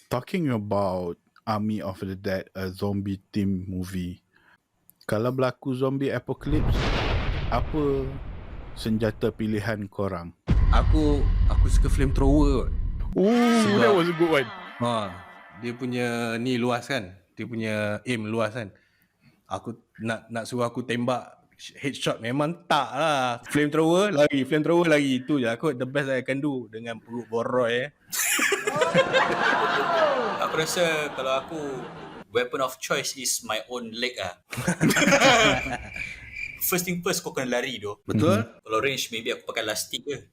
Talking about Army of the Dead, a zombie theme movie. Kalau berlaku zombie apocalypse, apa senjata pilihan korang? Aku suka flamethrower. That was a good one. Dia punya ni luas kan. Dia punya aim luas kan. Aku nak suruh aku tembak headshot memang tak lah. Flamethrower lagi. Itu je aku the best I can do dengan perut boroi. Aku rasa kalau aku weapon of choice is my own leg ah. First thing first, kau kena lari tu. Betul? Kalau range maybe aku pakai lastik ke.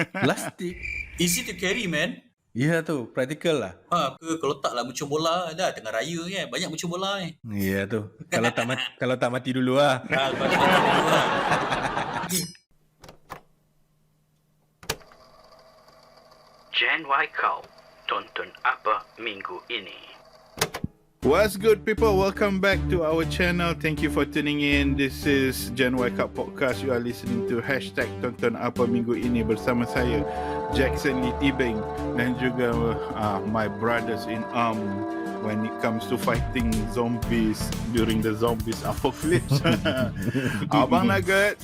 Plastik. Easy to carry man. Ya tu, practical lah. Kalau tak lah muncul bola dah tengah raya kan. Banyak muncul bola ni. Ya tu. Kalau tak mati dulu lah. Jan Y kau tonton apa minggu ini? What's good, people? Welcome back to our channel. Thank you for tuning in. This is Gen Y Cup Podcast. You are listening to #tonton apa minggu ini bersama saya, Jackson Lee Tibeng, dan juga my brothers in arm when it comes to fighting zombies during the zombies apocalypse. Abang Nugget,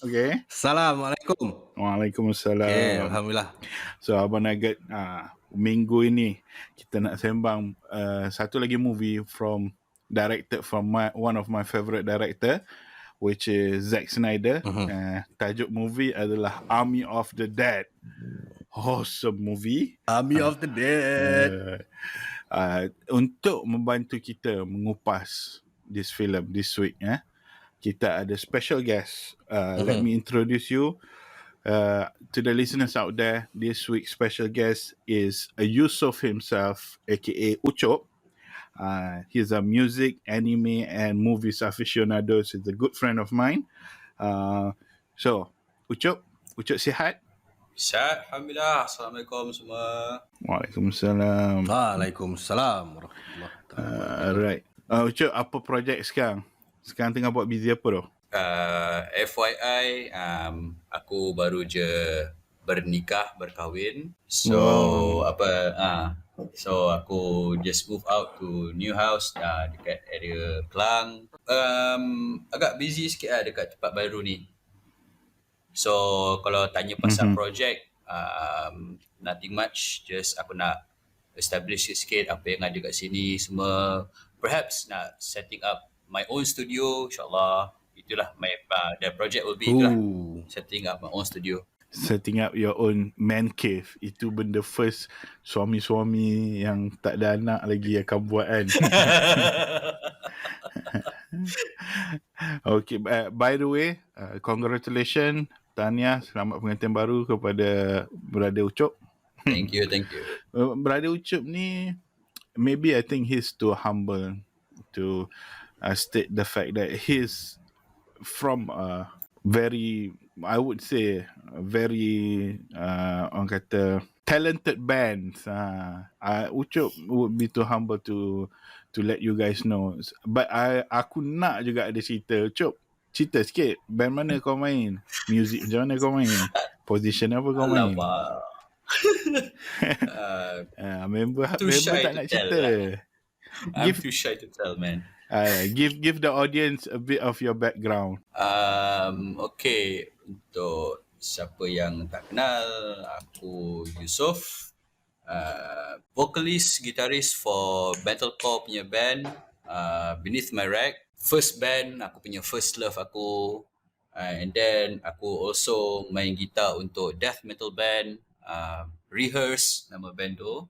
okay? Assalamualaikum. Waalaikumsalam. Okay, Alhamdulillah. So Abang Nugget, minggu ini kita nak sembang satu lagi movie directed from one of my favorite director, which is Zack Snyder. Tajuk movie adalah Army of the Dead. Awesome movie. Army of the Dead. Untuk membantu kita mengupas this film this week, kita ada special guest. Let me introduce you to the listeners out there. This week's special guest is Ucop himself, aka Ucop. He's a music, anime, and movies aficionado. He's a good friend of mine. So, Ucop sihat? Sihat, Alhamdulillah. Assalamualaikum semua. Waalaikumsalam. Waalaikumsalam warahmatullahi wabarakatuh. Alright. Ucop, apa projek sekarang? Sekarang tengah buat busy apa tu? FYI, aku baru je berkahwin. So so aku just move out to new house dekat area Kelang. Agak busy sikit lah dekat tempat baru ni. So kalau tanya pasal projek, nothing much, just aku nak establish sikit apa yang ada kat sini semua. Perhaps nak setting up my own studio, insyaAllah. Itulah the project will be itulah, setting up my own studio. Setting up your own man cave. Itu benda first suami-suami yang tak ada anak lagi akan buat kan. Okay, by the way, congratulations, tahniah, selamat pengantin baru kepada Brother Ucop. Thank you. Brother Ucop ni, maybe I think he's too humble to state the fact that he's from a very, I would say, very orang kata talented bands. Ucop would be too humble to let you guys know. But aku nak juga ada cerita. Ucop, cerita sikit, band mana kau main? Music macam mana kau main? Position apa kau main? Member tak nak cerita. I'm too shy to tell, man. Give the audience a bit of your background. Okay, untuk siapa yang tak kenal, aku Yusof, vocalist, gitaris for metalcore punya band, Beneath My Rack. First band, aku punya first love aku. And then aku also main gitar untuk death metal band, Rehearse nama band tu.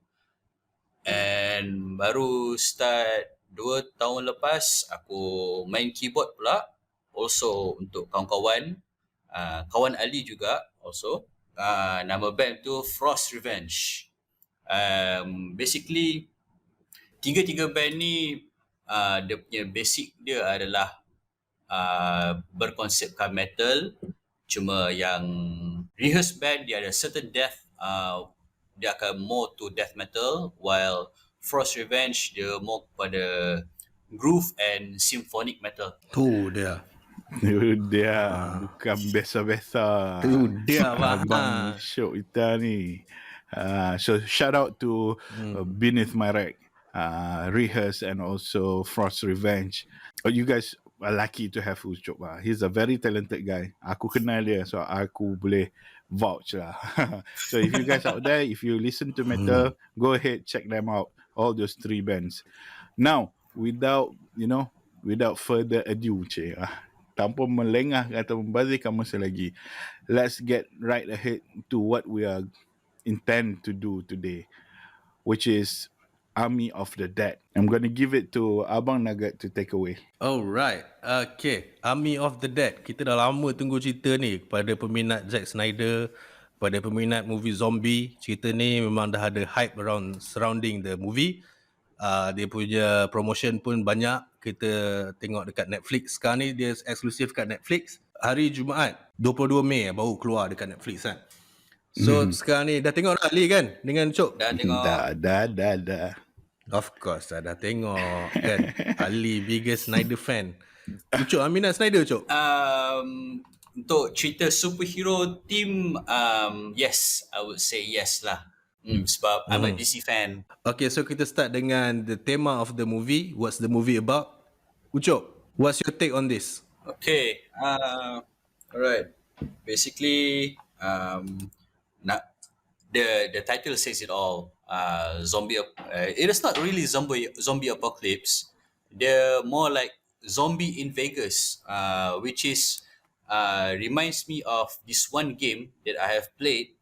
And baru start 2 tahun lepas, aku main keyboard pula. Also untuk kawan-kawan, kawan Ali juga also. Nama band tu Frost Revenge. Basically, tiga band ni, dia punya basic dia adalah berkonsepkan metal. Cuma yang Rehearse band, dia ada certain death, dia akan more to death metal, while Frost Revenge dia more kepada groove and symphonic metal. Tu dia. Bukan biasa-biasa. Tu dia Abang syok kita ni. So shout out to Beneath My Rack, Rehearse, and also Frost Revenge. You guys are lucky to have Ucop. He's a very talented guy. Aku kenal dia, so aku boleh vouch lah. So if you guys out there, if you listen to metal, go ahead, check them out. All those 3 bands. Now, without further ado, tanpa melengah atau membazirkan masa lagi, let's get right ahead to what we are intend to do today, which is Army of the Dead. I'm going to give it to Abang Nugget to take away. Alright, okay. Army of the Dead. Kita dah lama tunggu cerita ni kepada peminat Zack Snyder, pada peminat movie zombie. Cerita ni memang dah ada hype surrounding the movie. Dia punya promotion pun banyak. Kita tengok dekat Netflix. Sekarang ni dia eksklusif kat Netflix. Hari Jumaat 22 Mei baru keluar dekat Netflix kan. So sekarang ni dah tengok dah Ali kan dengan Cok? Dah tengok. Dah. Of course dah tengok kan. Ali biggest Snyder fan. Cok, minat Snyder Cok? Untuk cerita superhero team, yes, I would say yes lah. Sebab I'm a DC fan. Okay, so kita start dengan the tema of the movie. What's the movie about? Ucop, what's your take on this? Okay, alright. Basically, the title says it all. It is not really zombie apocalypse. They're more like zombie in Vegas, which is reminds me of this one game that I have played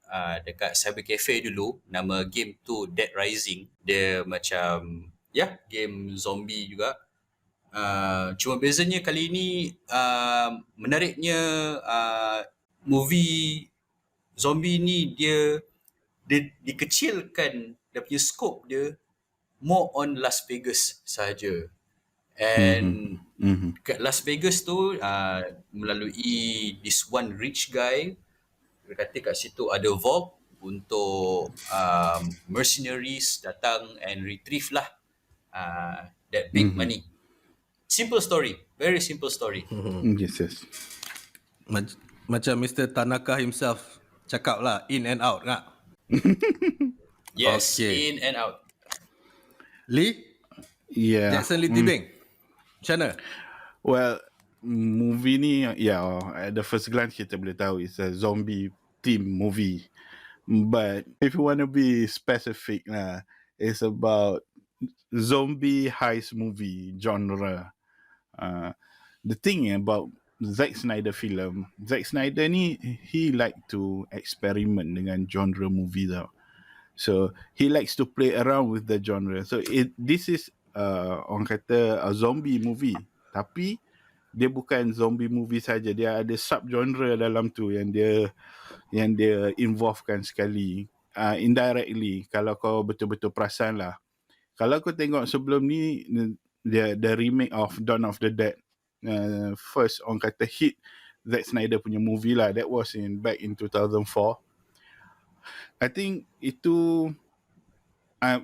dekat cyber cafe dulu. Nama game tu Dead Rising. Dia macam game zombie juga. Cuma bezanya kali ini menariknya movie zombie ni dia dikecilkan dia punya scope dia more on Las Vegas sahaja. And kat Las Vegas tu melalui this one rich guy, dia kata kat situ ada vault untuk mercenaries datang and retrieve lah that big money. Simple story, very simple story. Yes. Macam Mr. Tanaka himself cakap lah, in and out tak? Yes, Okay. in and out. Lee? Yeah. Jackson Lee Tibing? Macam mana? Well, movie ni, at the first glance kita boleh tahu it's a zombie theme movie. But if you want to be specific, it's about zombie heist movie genre. The thing about Zack Snyder film, Zack Snyder ni, he like to experiment dengan genre movie tau. So he likes to play around with the genre. So this is orang kata a zombie movie, tapi dia bukan zombie movie saja, dia ada sub genre dalam tu yang dia involvekan sekali indirectly. Kalau kau betul-betul perasan lah, kalau kau tengok sebelum ni the remake of Dawn of the Dead, first orang kata hit Zack Snyder punya movie lah, that was back in 2004. I think itu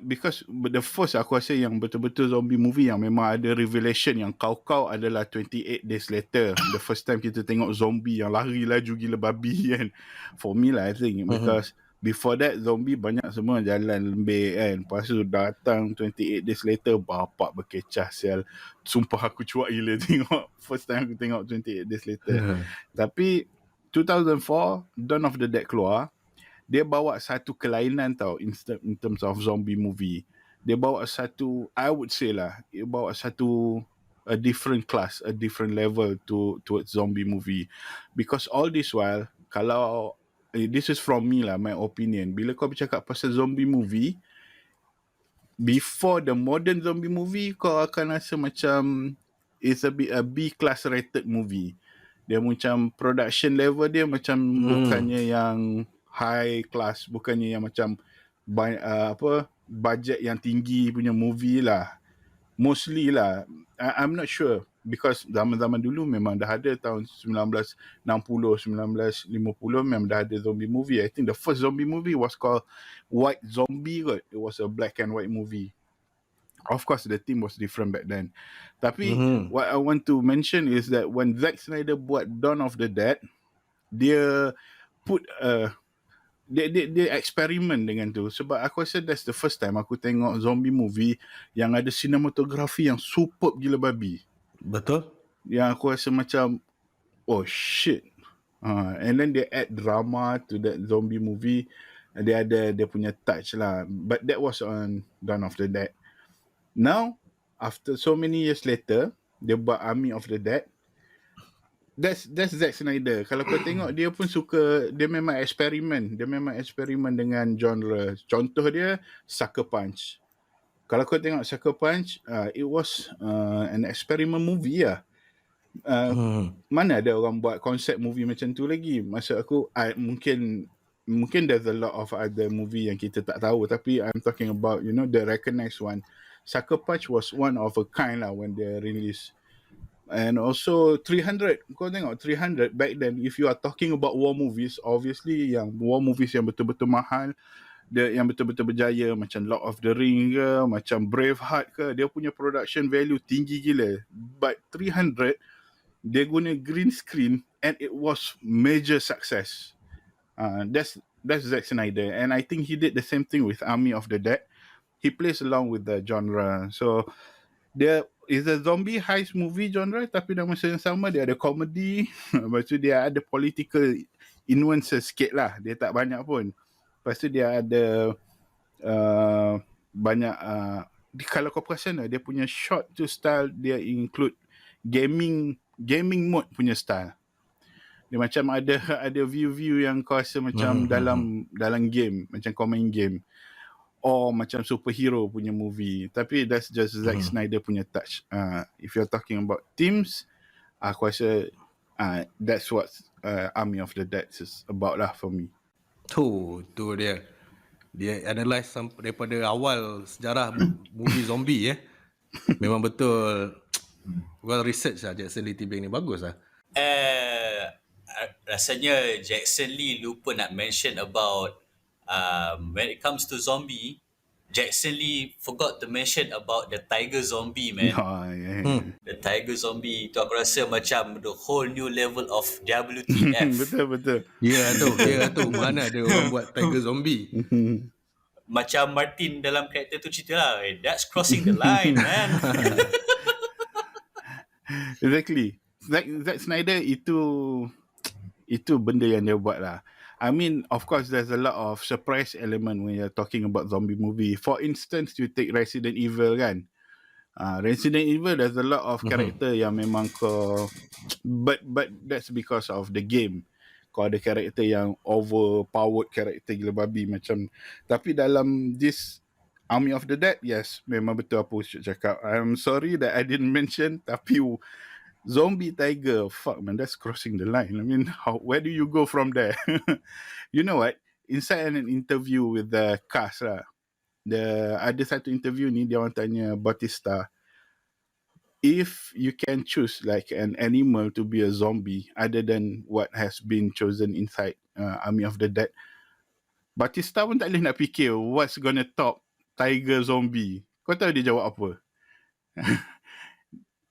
because the first aku rasa yang betul-betul zombie movie yang memang ada revelation yang kau adalah 28 Days Later. The first time kita tengok zombie yang lari laju gila babi kan. For me lah I think, because before that zombie banyak semua jalan lembik kan. Lepas tu datang 28 Days Later, bapak berkecah sial. Sumpah aku cuak gila tengok first time aku tengok 28 Days Later. Tapi 2004 Dawn of the Dead keluar, dia bawa satu kelainan tau in terms of zombie movie. Dia bawa satu, I would say lah, dia bawa satu a different class, a different level towards zombie movie. Because all this while, kalau this is from me lah, my opinion, bila kau bercakap pasal zombie movie, before the modern zombie movie, kau akan rasa macam it's a bit a B class rated movie. Dia macam production level dia macam bukannya yang high class, bukannya yang macam budget yang tinggi punya movie lah. Mostly lah, I'm not sure, because zaman-zaman dulu memang dah ada tahun 1960, 1950 memang dah ada zombie movie. I think the first zombie movie was called White Zombie kot. It was a black and white movie. Of course the theme was different back then. Tapi what I want to mention is that when Zack Snyder buat Dawn of the Dead, dia put dia eksperimen dengan tu. Sebab aku rasa that's the first time aku tengok zombie movie yang ada sinematografi yang superb gila babi. Betul. Yang aku rasa macam, oh shit. And then they add drama to that zombie movie. Dia ada dia punya touch lah. But that was on Dawn of the Dead. Now, after so many years later, dia buat Army of the Dead. That's Zack Snyder. Kalau kau tengok, dia pun suka, dia memang eksperimen. Dia memang eksperimen dengan genre. Contoh dia, Sucker Punch. Kalau kau tengok Sucker Punch, it was an experiment movie lah. Mana ada orang buat konsep movie macam tu lagi. Maksud aku, mungkin there's a lot of other movie yang kita tak tahu, tapi I'm talking about, you know, the recognized one. Sucker Punch was one of a kind lah when they released. And also 300, kau tengok 300 back then, if you are talking about war movies, obviously yang war movies yang betul-betul mahal, yang betul-betul berjaya, macam Lord of the Ring ke, macam Braveheart ke, dia punya production value tinggi gila. But 300, dia guna green screen and it was major success. That's Zack Snyder, and I think he did the same thing with Army of the Dead. He plays along with the genre. So dia is a zombie heist movie genre, tapi dalam masa yang sama dia ada comedy. Lepas tu dia ada political nuances sikit lah. Dia tak banyak pun. Lepas tu dia ada banyak kalau kau perasan lah, dia punya shot tu style dia include gaming mode punya style. Dia macam ada view yang kau rasa macam dalam game, macam kau main game. Or macam superhero punya movie. Tapi that's just Zack Snyder punya touch. If you're talking about themes, aku rasa that's what Army of the Dead is about lah for me. Tu dia. Dia analyse daripada awal sejarah movie zombie Memang betul. Well research lah Jackson Lee Tibing ni, bagus lah. Rasanya Jackson Lee lupa nak mention about when it comes to zombie, Jackson Lee forgot to mention about the tiger zombie, man. The tiger zombie tu aku rasa macam the whole new level of WTF. Betul. Ya tu mana ada orang buat tiger zombie. Macam Martin dalam karakter tu cerita lah, that's crossing the line, man. Exactly. Zack Snyder itu benda yang dia buat lah. I mean, of course, there's a lot of surprise element when you're talking about zombie movie. For instance, you take Resident Evil kan. Resident Evil, there's a lot of character yang memang but that's because of the game. Kau ada character yang overpowered character gila babi macam. Tapi dalam this Army of the Dead, yes, memang betul apa Ucap cakap. I'm sorry that I didn't mention, tapi zombie tiger, fuck man, that's crossing the line. I mean, where do you go from there? You know what? Inside an interview with the cast lah, ada satu interview ni dia orang tanya Bautista, if you can choose like an animal to be a zombie other than what has been chosen inside Army of the Dead, Bautista pun tak boleh nak fikir what's gonna top tiger zombie. Kau tahu dia jawab apa?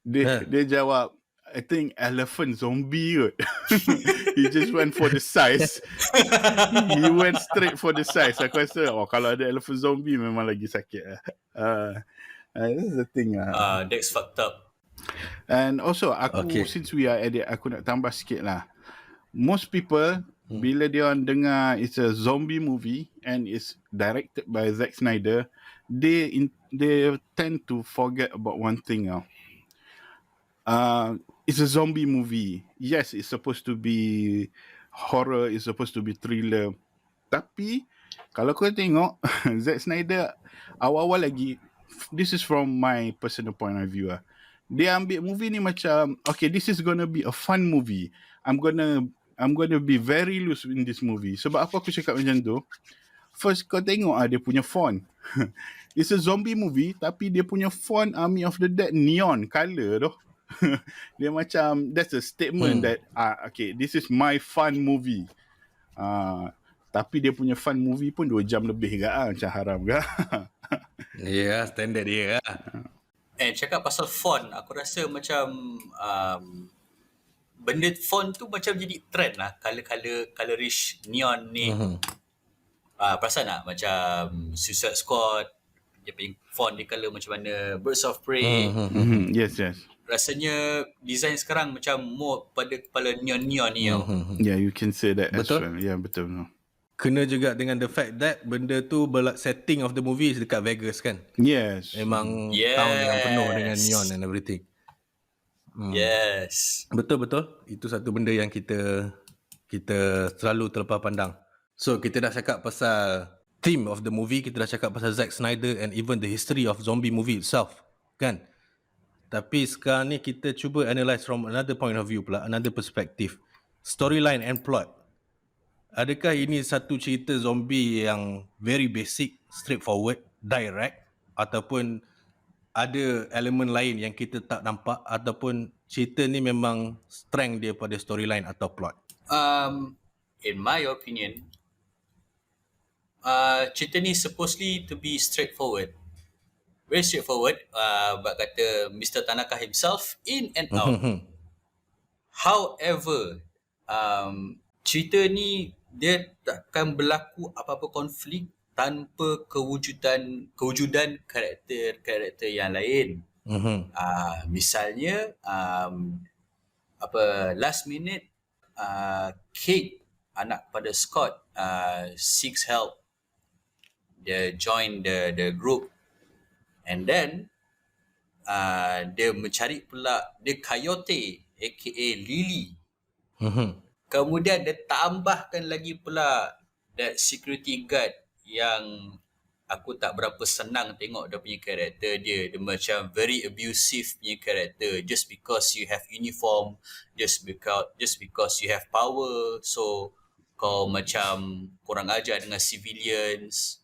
Dia jawab, I think elephant zombie kot. He just went for the size. He went straight for the size. Aku rasa, kalau ada elephant zombie memang lagi sakit lah. This is the thing lah. That's fucked up. And also, since we are at it, aku nak tambah sikit lah. Most people, bila dia orang dengar it's a zombie movie and it's directed by Zack Snyder, they tend to forget about one thing now. It's a zombie movie. Yes, it's supposed to be horror, it's supposed to be thriller. Tapi kalau kau tengok Zack Snyder awal-awal lagi, this is from my personal point of view dia ambil movie ni macam, okay, this is gonna be a fun movie. I'm gonna be very loose in this movie. Sebab apa aku cakap macam tu? First kau tengok dia punya font. It's a zombie movie tapi dia punya font Army of the Dead neon color tu. Dia macam, that's a statement that okay, this is my fun movie. Tapi dia punya fun movie pun 2 jam lebih ke macam haram ke. Ya, standard dia lah. Cakap pasal font, aku rasa macam benda font tu macam jadi trend lah, colorish neon ni. perasan tak macam Suicide Squad, dia punya font dia colour macam mana, Birds of Prey, Yes. rasanya design sekarang macam more pada kepala neon-neon ni tau. Yeah, you can say that as Betul. well. Yeah, betul. No. Kena juga dengan the fact that benda tu setting of the movie is dekat Vegas kan. Yes. Memang Yes. town yang penuh dengan neon and everything. Yes. Betul. Itu satu benda yang kita selalu terlepas pandang. So kita dah cakap pasal theme of the movie, kita dah cakap pasal Zack Snyder and even the history of zombie movie itself, kan? Tapi sekarang ni kita cuba analyse from another point of view pula, another perspective. Storyline and plot. Adakah ini satu cerita zombie yang very basic, straightforward, direct, ataupun ada elemen lain yang kita tak nampak, ataupun cerita ni memang strength dia pada storyline atau plot? In my opinion, cerita ni supposedly to be straightforward. Very straightforward. Bak kata Mr. Tanaka himself, in and out. However, cerita ni dia takkan berlaku apa-apa konflik tanpa kewujudan karakter-karakter yang lain. Misalnya last minute Kate, anak pada Scott, seeks help. Dia join the group, and then dia mencari pula dia Coyote aka Lily. Kemudian dia tambahkan lagi pula that security guard yang aku tak berapa senang tengok dia punya karakter dia. Dia macam very abusive punya karakter. Just because you have uniform, just because you have power, so kau macam kurang ajar dengan civilians.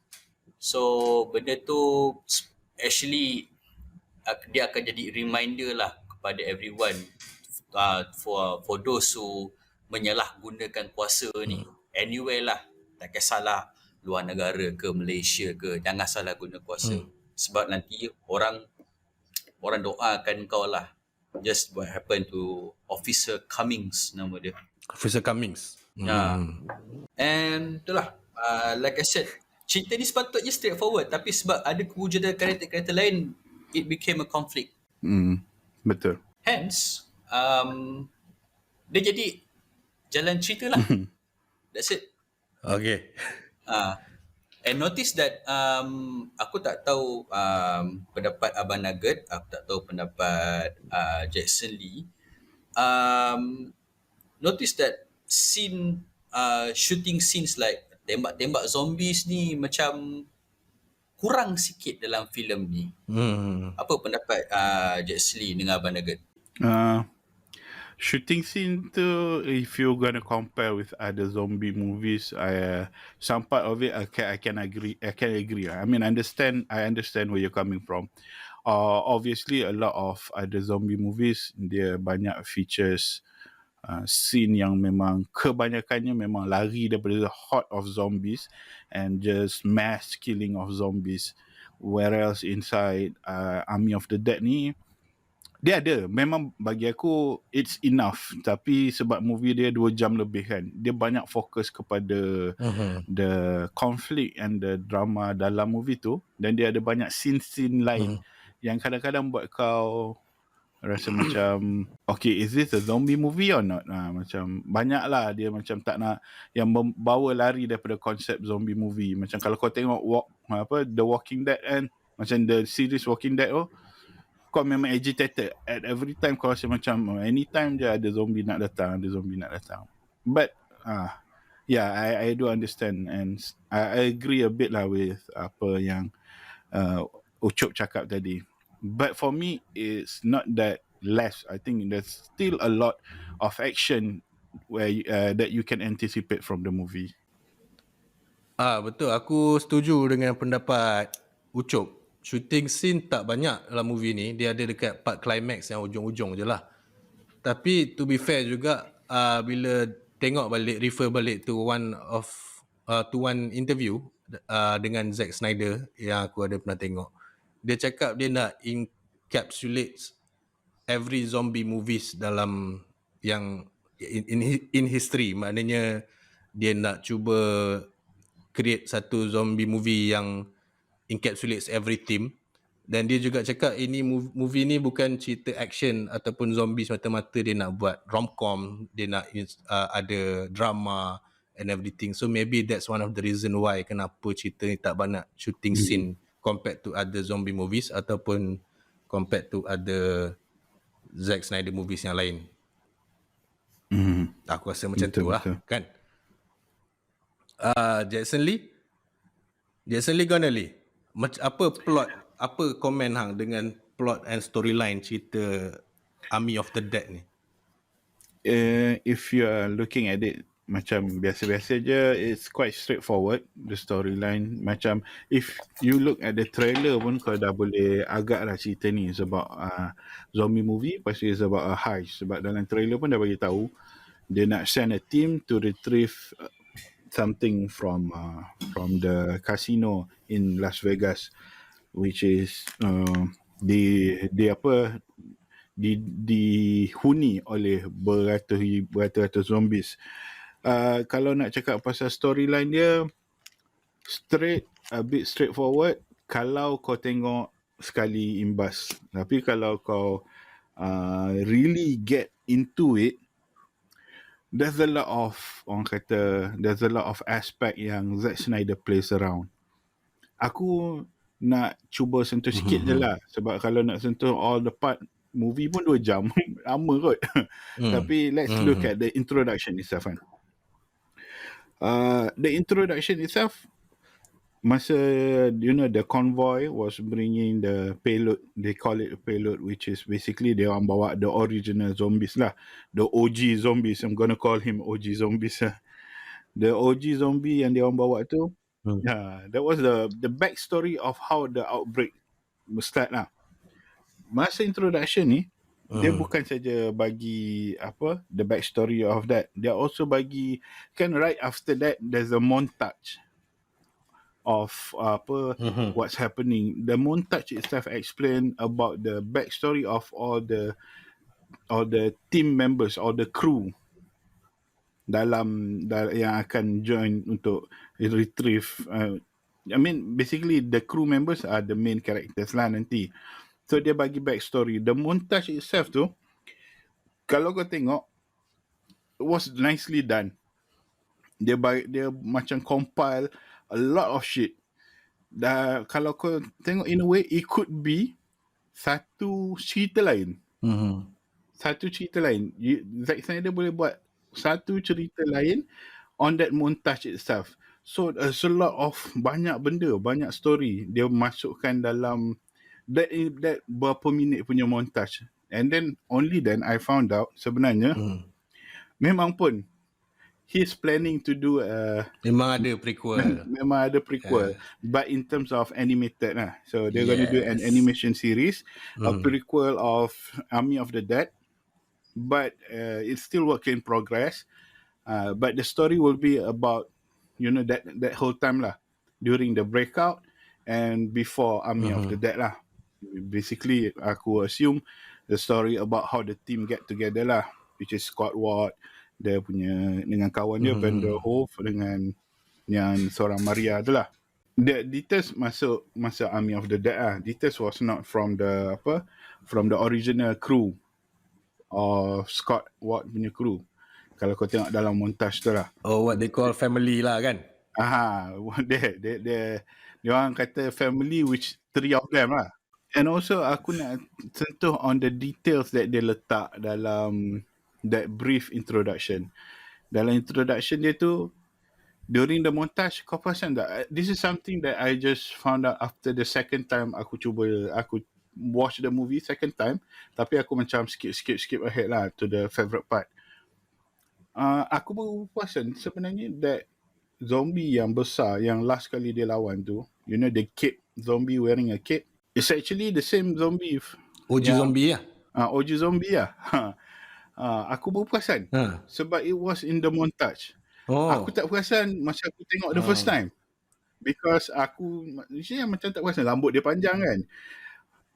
So benda tu actually dia akan jadi reminder lah kepada everyone, for those who menyalahgunakan kuasa ni. Anyway lah, tak kisahlah luar negara ke Malaysia ke, jangan salah guna kuasa. Sebab nanti orang doakan kau lah. Just what happened to Officer Cummings, nama dia. Officer Cummings. And itulah, like I said, cerita ni sepatutnya straightforward, tapi sebab ada kewujudan karakter-karakter lain, it became a conflict. Betul. Hence, dia jadi jalan cerita lah. That's it. Okay. And notice that aku tak tahu pendapat Abang Nugget, aku tak tahu pendapat Jackson Lee. Notice that shooting scenes like tembak-tembak zombies ni macam kurang sikit dalam filem ni. Apa pendapat Jackson Lee dengan Abang Nugget? Shooting scene tu, if you're gonna compare with other zombie movies, some part of it I can agree. I mean, I understand where you're coming from. Obviously, a lot of other zombie movies dia banyak features scene yang memang kebanyakannya memang lari daripada the horde of zombies and just mass killing of zombies. Whereas inside Army of the Dead ni, dia ada, memang bagi aku it's enough, tapi sebab movie dia 2 jam lebih kan, dia banyak fokus kepada the conflict and the drama dalam movie tu, dan dia ada banyak scene-scene lain yang kadang-kadang buat kau rasa macam okay, is this a zombie movie or not? Macam banyak lah dia macam tak nak yang membawa lari daripada konsep zombie movie. Macam kalau kau tengok The Walking Dead kan, macam the series Walking Dead kau memang agitated at every time. Kau rasa macam anytime je ada zombie nak datang. But yeah, I do understand, and I agree a bit lah with apa yang Ucop cakap tadi. But for me, it's not that less. I think there's still a lot of action where that you can anticipate from the movie. Betul, aku setuju dengan pendapat Ucop. Shooting scene tak banyak dalam movie ni. Dia ada dekat part climax yang ujung-ujung je lah. Tapi to be fair juga, bila tengok balik, refer balik to one interview dengan Zack Snyder yang aku ada pernah tengok. Dia cakap dia nak encapsulate every zombie movies dalam yang in history. Maknanya dia nak cuba create satu zombie movie yang encapsulates every theme. Dan dia juga cakap ini movie ni bukan cerita action ataupun zombie semata-mata, dia nak buat rom-com, dia nak ada drama and everything. So maybe that's one of the reason why kenapa cerita ni tak banyak shooting scene compared to other zombie movies ataupun compared to other Zack Snyder movies yang lain. Aku rasa macam tu lah kan. Jackson Lee gonna Lee, apa plot, apa komen hang dengan plot and storyline cerita Army of the Dead ni? If you are looking at it macam biasa-biasa je, it's quite straightforward, the storyline. Macam if you look at the trailer pun kau dah boleh agak lah cerita ni is about zombie movie, pasti is about a heist. Sebab dalam trailer pun dah bagi tahu dia nak send a team to retrieve something from the casino in Las Vegas, which is dihuni oleh beratus zombies. Kalau nak cakap pasal storyline dia, a bit straightforward kalau kau tengok sekali imbas. Tapi kalau kau really get into it, there's a lot of aspect yang Zack Snyder plays around. Aku nak cuba sentuh sikit je lah, sebab kalau nak sentuh all the part movie pun 2 jam lama kot. Tapi let's look at the introduction itself kan. The introduction itself, masa the convoy was bringing the payload, they call it a payload, which is basically dia orang bawa the original zombies lah, the OG zombies. I'm gonna call him OG zombies lah. The OG zombie yang dia orang bawa tu, that was the backstory of how the outbreak start lah. Masa introduction ni, dia bukan saja bagi the backstory of that, dia also bagi kan, right after that there's a montage of what's happening. The montage itself explain about the backstory of all the team members, all the crew dalam yang akan join untuk retrieve. I mean basically the crew members are the main characters lah nanti. So dia bagi backstory. The montage itself tu, kalau kau tengok, it was nicely done. Dia macam compile a lot of shit. Dah, kalau kau tengok in a way, it could be satu cerita lain. Satu cerita lain. Zack Snyder boleh buat satu cerita lain on that montage itself. So there's a lot of banyak benda, banyak story dia masukkan dalam that berapa minit punya montage. And then only then I found out sebenarnya memang pun he's planning to do memang ada prequel. Memang ada prequel, but in terms of animated lah. So they're going to do an animation series, a prequel of Army of the Dead, but it's still work in progress. But the story will be about that whole time lah, during the breakout and before Army of the Dead lah. Basically aku assume the story about how the team get together lah, which is Scott Ward, dia punya dengan kawan dia Vander Hove dengan yang seorang Maria tu lah. The details masuk masa Army of the Dead lah. Details was not from the original crew or Scott Ward punya crew. Kalau kau tengok dalam montage tu lah. Oh, what they call family lah kan? Dia orang kata family, which 3 of them lah. And also aku nak sentuh on the details that dia letak dalam that brief introduction. Dalam introduction dia tu, during the montage, kau perasan tak? This is something that I just found out after the second time aku watch the movie second time, tapi aku macam skip ahead lah to the favourite part. Aku baru perasan sebenarnya that zombie yang besar yang last kali dia lawan tu, the cape zombie wearing a cape, it's actually the same zombie. OG zombie lah. OG zombie lah. Aku baru perasan sebab it was in the montage. Aku tak perasan masa aku tengok the first time, because aku macam tak perasan rambut dia panjang kan.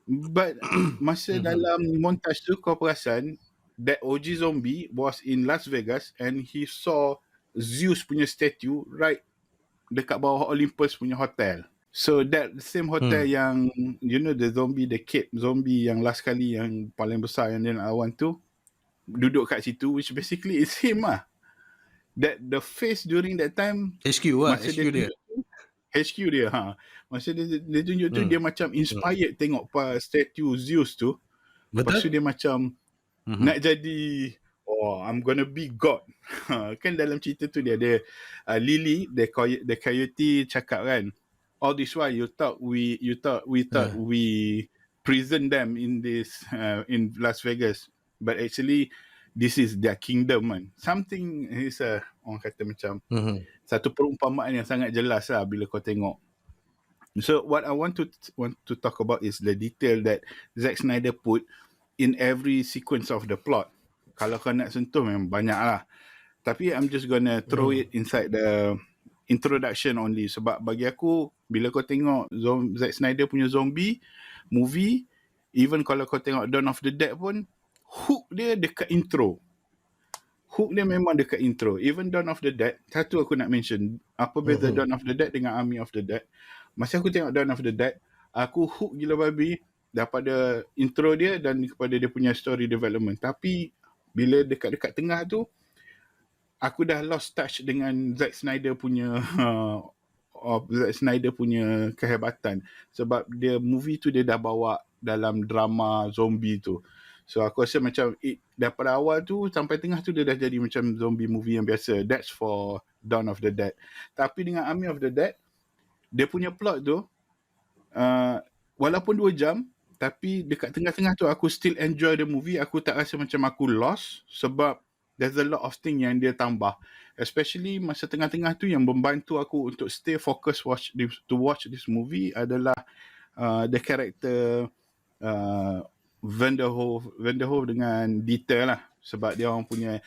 But masa dalam montage tu kau perasan that OG zombie was in Las Vegas and he saw Zeus punya statue right dekat bawah Olympus punya hotel. So that same hotel yang you know the cape zombie yang last kali yang paling besar yang dia nak lawan tu duduk kat situ, which basically is him lah. That the face during that time HQ lah, masa HQ dia. tunjuk tu, HQ dia masa dia tunjuk tu dia macam inspired tengok statue Zeus tu. Lepas tu Betul? dia macam nak jadi I'm gonna be God. Kan dalam cerita tu dia ada Lily the coyote cakap kan, all this while we thought we prison them in this in Las Vegas, but actually this is their kingdom man. Something is orang kata macam satu perumpamaan yang sangat jelas lah bila kau tengok. So what I want to talk about is the detail that Zack Snyder put in every sequence of the plot. Kalau kau nak sentuh memang banyak lah. Tapi I'm just gonna throw it inside the introduction only. Sebab bagi aku, bila kau tengok Zack Snyder punya zombie movie, even kalau kau tengok Dawn of the Dead pun, hook dia dekat intro. Hook dia memang dekat intro. Even Dawn of the Dead, satu aku nak mention, apa beza Dawn of the Dead dengan Army of the Dead. Masa aku tengok Dawn of the Dead, aku hook gila babi daripada intro dia dan kepada dia punya story development. Tapi bila dekat-dekat tengah tu, aku dah lost touch dengan Zack Snyder punya kehebatan. Sebab dia movie tu dia dah bawa dalam drama zombie tu. So aku rasa macam daripada awal tu sampai tengah tu dia dah jadi macam zombie movie yang biasa. That's for Dawn of the Dead. Tapi dengan Army of the Dead, dia punya plot tu walaupun 2 jam, tapi dekat tengah-tengah tu aku still enjoy the movie. Aku tak rasa macam aku lost sebab there's a lot of thing yang dia tambah. Especially masa tengah-tengah tu yang membantu aku untuk stay focus to watch this movie adalah the character Vanderhoof dengan Dieter lah. Sebab dia orang punya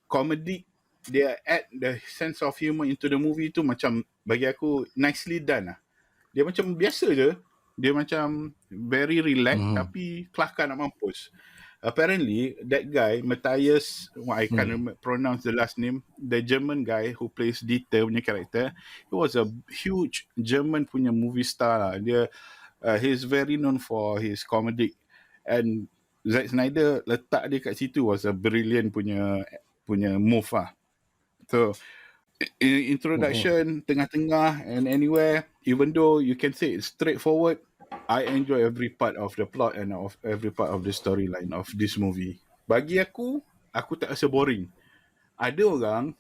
comedy, dia add the sense of humor into the movie tu macam bagi aku nicely done lah. Dia macam biasa je. Dia macam very relax tapi kelakar nak mampus. Apparently that guy Matthias, I can't pronounce the last name, the German guy who plays Dieter punya character, he was a huge German punya movie star lah. Dia he's very known for his comedy, and Zack Snyder letak dia kat situ was a brilliant punya move lah. So introduction, tengah-tengah and anywhere, even though you can say it's straightforward, I enjoy every part of the plot and of every part of the storyline of this movie. Bagi aku tak rasa boring. Ada orang,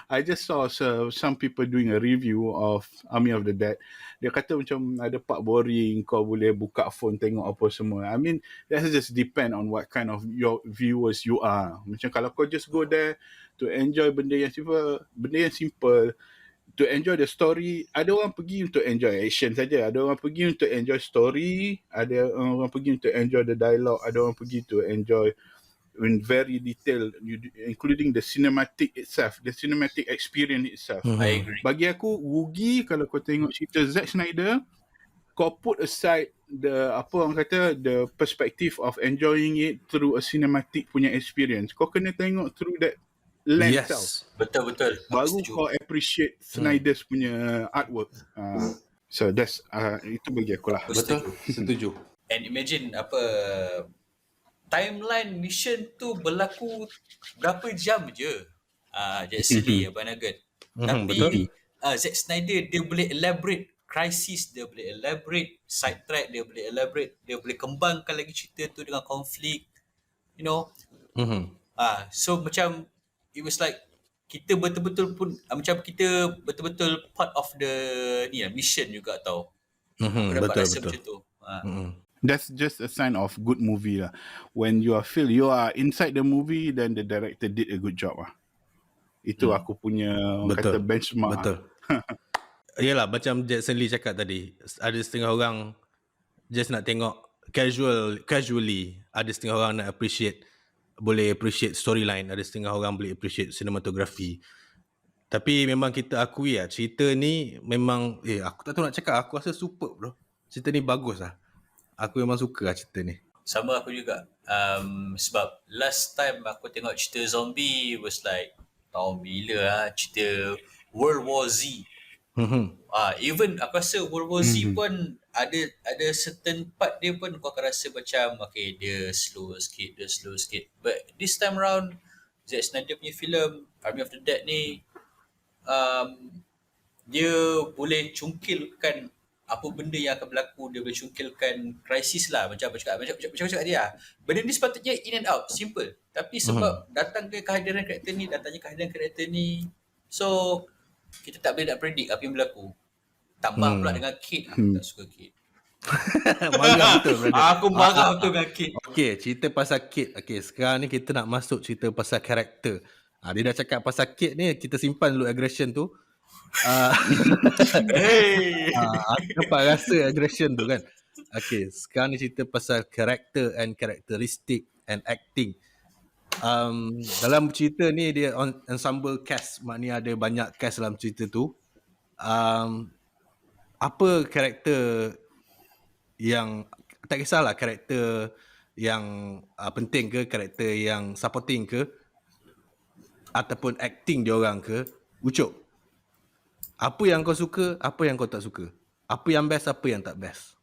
I just saw some people doing a review of Army of the Dead. Dia kata macam ada part boring, kau boleh buka phone tengok apa semua. I mean, that just depend on what kind of your viewers you are. Macam kalau kau just go there to enjoy benda yang simple, to enjoy the story. Ada orang pergi untuk enjoy action saja. Ada orang pergi untuk enjoy story. Ada orang pergi untuk enjoy the dialogue. Ada orang pergi to enjoy in very detail, including the cinematic itself, the cinematic experience itself. I agree. Bagi aku, rugi kalau kau tengok cerita Zack Snyder, kau put aside the perspective of enjoying it through a cinematic punya experience. Kau kena tengok through that lens tau. Betul. Baru kau appreciate Snyder's punya artwork. So that's itu bagi aku lah. Betul, setuju. And imagine timeline mission tu berlaku berapa jam je. Just silly Abang Nugget. Tapi Zack Snyder dia boleh elaborate crisis, dia boleh elaborate side track, dia boleh elaborate, dia boleh kembangkan lagi cerita tu dengan konflik, you know. So macam it was like kita betul-betul part of the mission juga tau. Aku dapat rasa macam tu. That's just a sign of good movie lah. When you feel you are inside the movie, then the director did a good job lah. Itu aku punya kata benchmark. Betul. Yalah, macam Jackson Lee cakap tadi, ada setengah orang just nak tengok casually, ada setengah orang nak boleh appreciate storyline, ada setengah orang boleh appreciate cinematography. Tapi memang kita akui lah, cerita ni memang aku tak tahu nak cakap, aku rasa superb bro. Cerita ni bagus lah. Aku memang suka lah cerita ni. Sama aku juga. Sebab last time aku tengok cerita zombie was like tahun bila lah, cerita World War Z. Even aku rasa World War Z pun ada certain part dia pun kau akan rasa macam okay, dia slow sikit. But this time around Zack Snyder punya filem Army of the Dead ni dia boleh cungkilkan apa benda yang akan berlaku, dia boleh cungkilkan krisis lah, macam cakap dia. Benda ni sepatutnya in and out, simple. Tapi sebab datangnya kehadiran karakter ni, so kita tak boleh nak predict apa yang berlaku. Tambah pula dengan Kate, aku tak suka Kate. Marah betul, brother. Aku marah betul dengan Kate. Okay, cerita pasal Kate. Okay, sekarang ni kita nak masuk cerita pasal karakter. Dia dah cakap pasal Kate ni, kita simpan dulu aggression tu. Hey. Aku dapat rasa aggression tu kan. Okay, sekarang ni cerita pasal karakter and karakteristik and acting. Dalam cerita ni dia ensemble cast, maknanya ada banyak cast dalam cerita tu. Apa karakter yang, tak kisahlah karakter yang penting ke, karakter yang supporting ke, ataupun acting diorang ke, Ucop, apa yang kau suka, apa yang kau tak suka, apa yang best, apa yang tak best?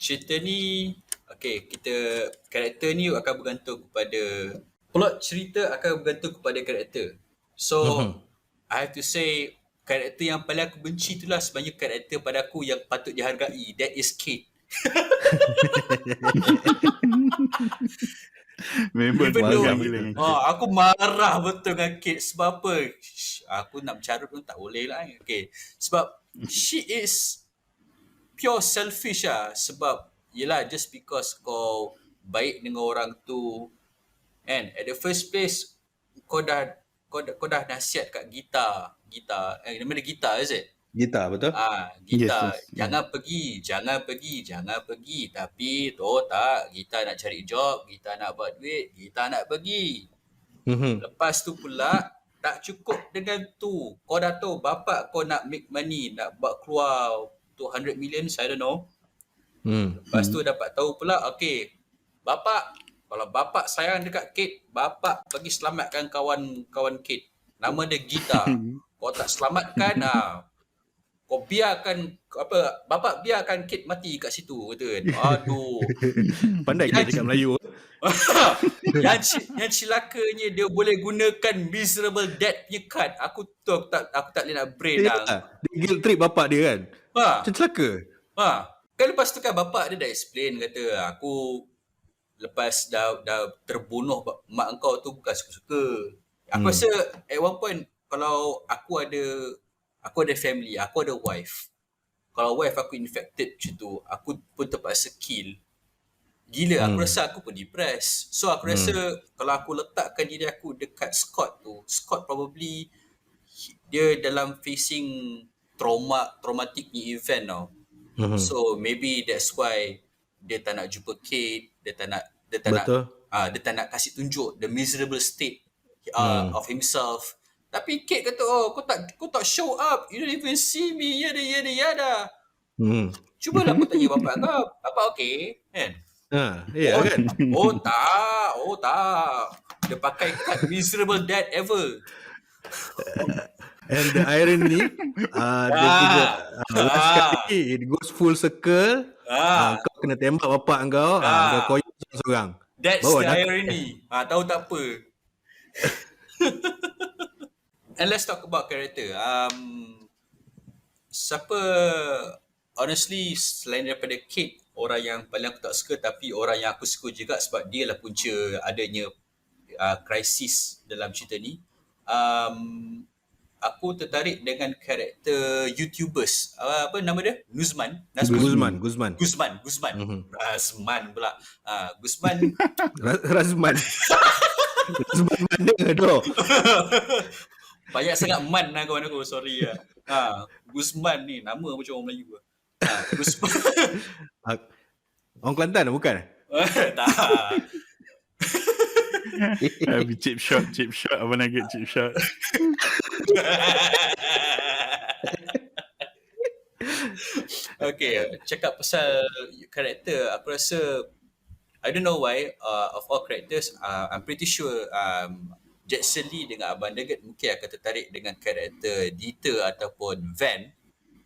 Cerita ni, okay, karakter ni akan bergantung kepada plot cerita, akan bergantung kepada karakter. So I have to say karakter yang paling aku benci itulah sebenarnya karakter pada aku yang patut dihargai, that is Kate. Member aku marah betul dengan Kate. Sebab apa? Aku nak bercarut pun tak boleh lah. Okay. Sebab she is pure selfish lah. Sebab yelah, just because kau baik dengan orang tu, and at the first place kau dah nasihat kat gitar, nama dia gitar, is it? Gitar, betul? Gitar. Yes. Jangan pergi. Tapi tak, gitar nak cari job, gitar nak buat duit, gitar nak pergi. Lepas tu pula, tak cukup dengan tu. Kau dah tahu bapak kau nak make money, nak buat keluar 200 million, I don't know. Lepas tu dapat tahu pula, okay, bapak, kalau bapak sayang dekat Kate, bapak pergi selamatkan kawan Kate. Nama dia Gitar. Kau tak selamatkan, kau biarkan bapak biarkan Kate mati kat situ, kata kan. Aduh. Pandai dia cakap Melayu. yang cilakanya dia boleh gunakan miserable dad punya card. Aku tak boleh nak brain dah. Dia guilt trip bapak dia kan. Macam celaka. Kan lepas tu kan bapak dia dah explain, kata aku lepas dah terbunuh mak engkau tu bukan suka-suka. Aku rasa at one point kalau aku ada family, aku ada wife. Kalau wife aku infected macam tu, aku pun terpaksa kill. Gila, aku rasa aku pun depressed. So aku rasa kalau aku letakkan diri aku dekat Scott tu, Scott probably dia dalam facing traumatic event tau. So maybe that's why dia tak nak jumpa Kate, dia tak nak kasih tunjuk the miserable state of himself. Tapi Kate kata, kau tak show up, you don't even see me, yada. Cubalah aku tanya bapak kau, bapak okay kan? Kan? Tak. Dia pakai card miserable dad ever. And the irony, dia punya last kali it goes full circle. Kau kena tembak bapak kau, kau koyak seorang-seorang. That's the irony. Tahu tak apa. And let's talk about character. Siapa, honestly, selain daripada Kate, orang yang paling aku tak suka, tapi orang yang aku suka juga sebab dia lah punca adanya krisis dalam cerita ni. Aku tertarik dengan karakter YouTubers. Apa nama dia? Guzman. Guzman. Razman pula. Guzman. Razman. Razman mana tu? Banyak sangat man lah kawan aku. Sorry lah. Guzman ni nama macam orang Melayu. Guzman. Orang Kelantan bukan? Tak. Chip shot. Abang Nugget chip shot. Okay, cakap pasal karakter, aku rasa I don't know why of all characters, I'm pretty sure Jackson Lee dengan Abang Nugget mungkin akan tertarik dengan karakter Dieter ataupun Van.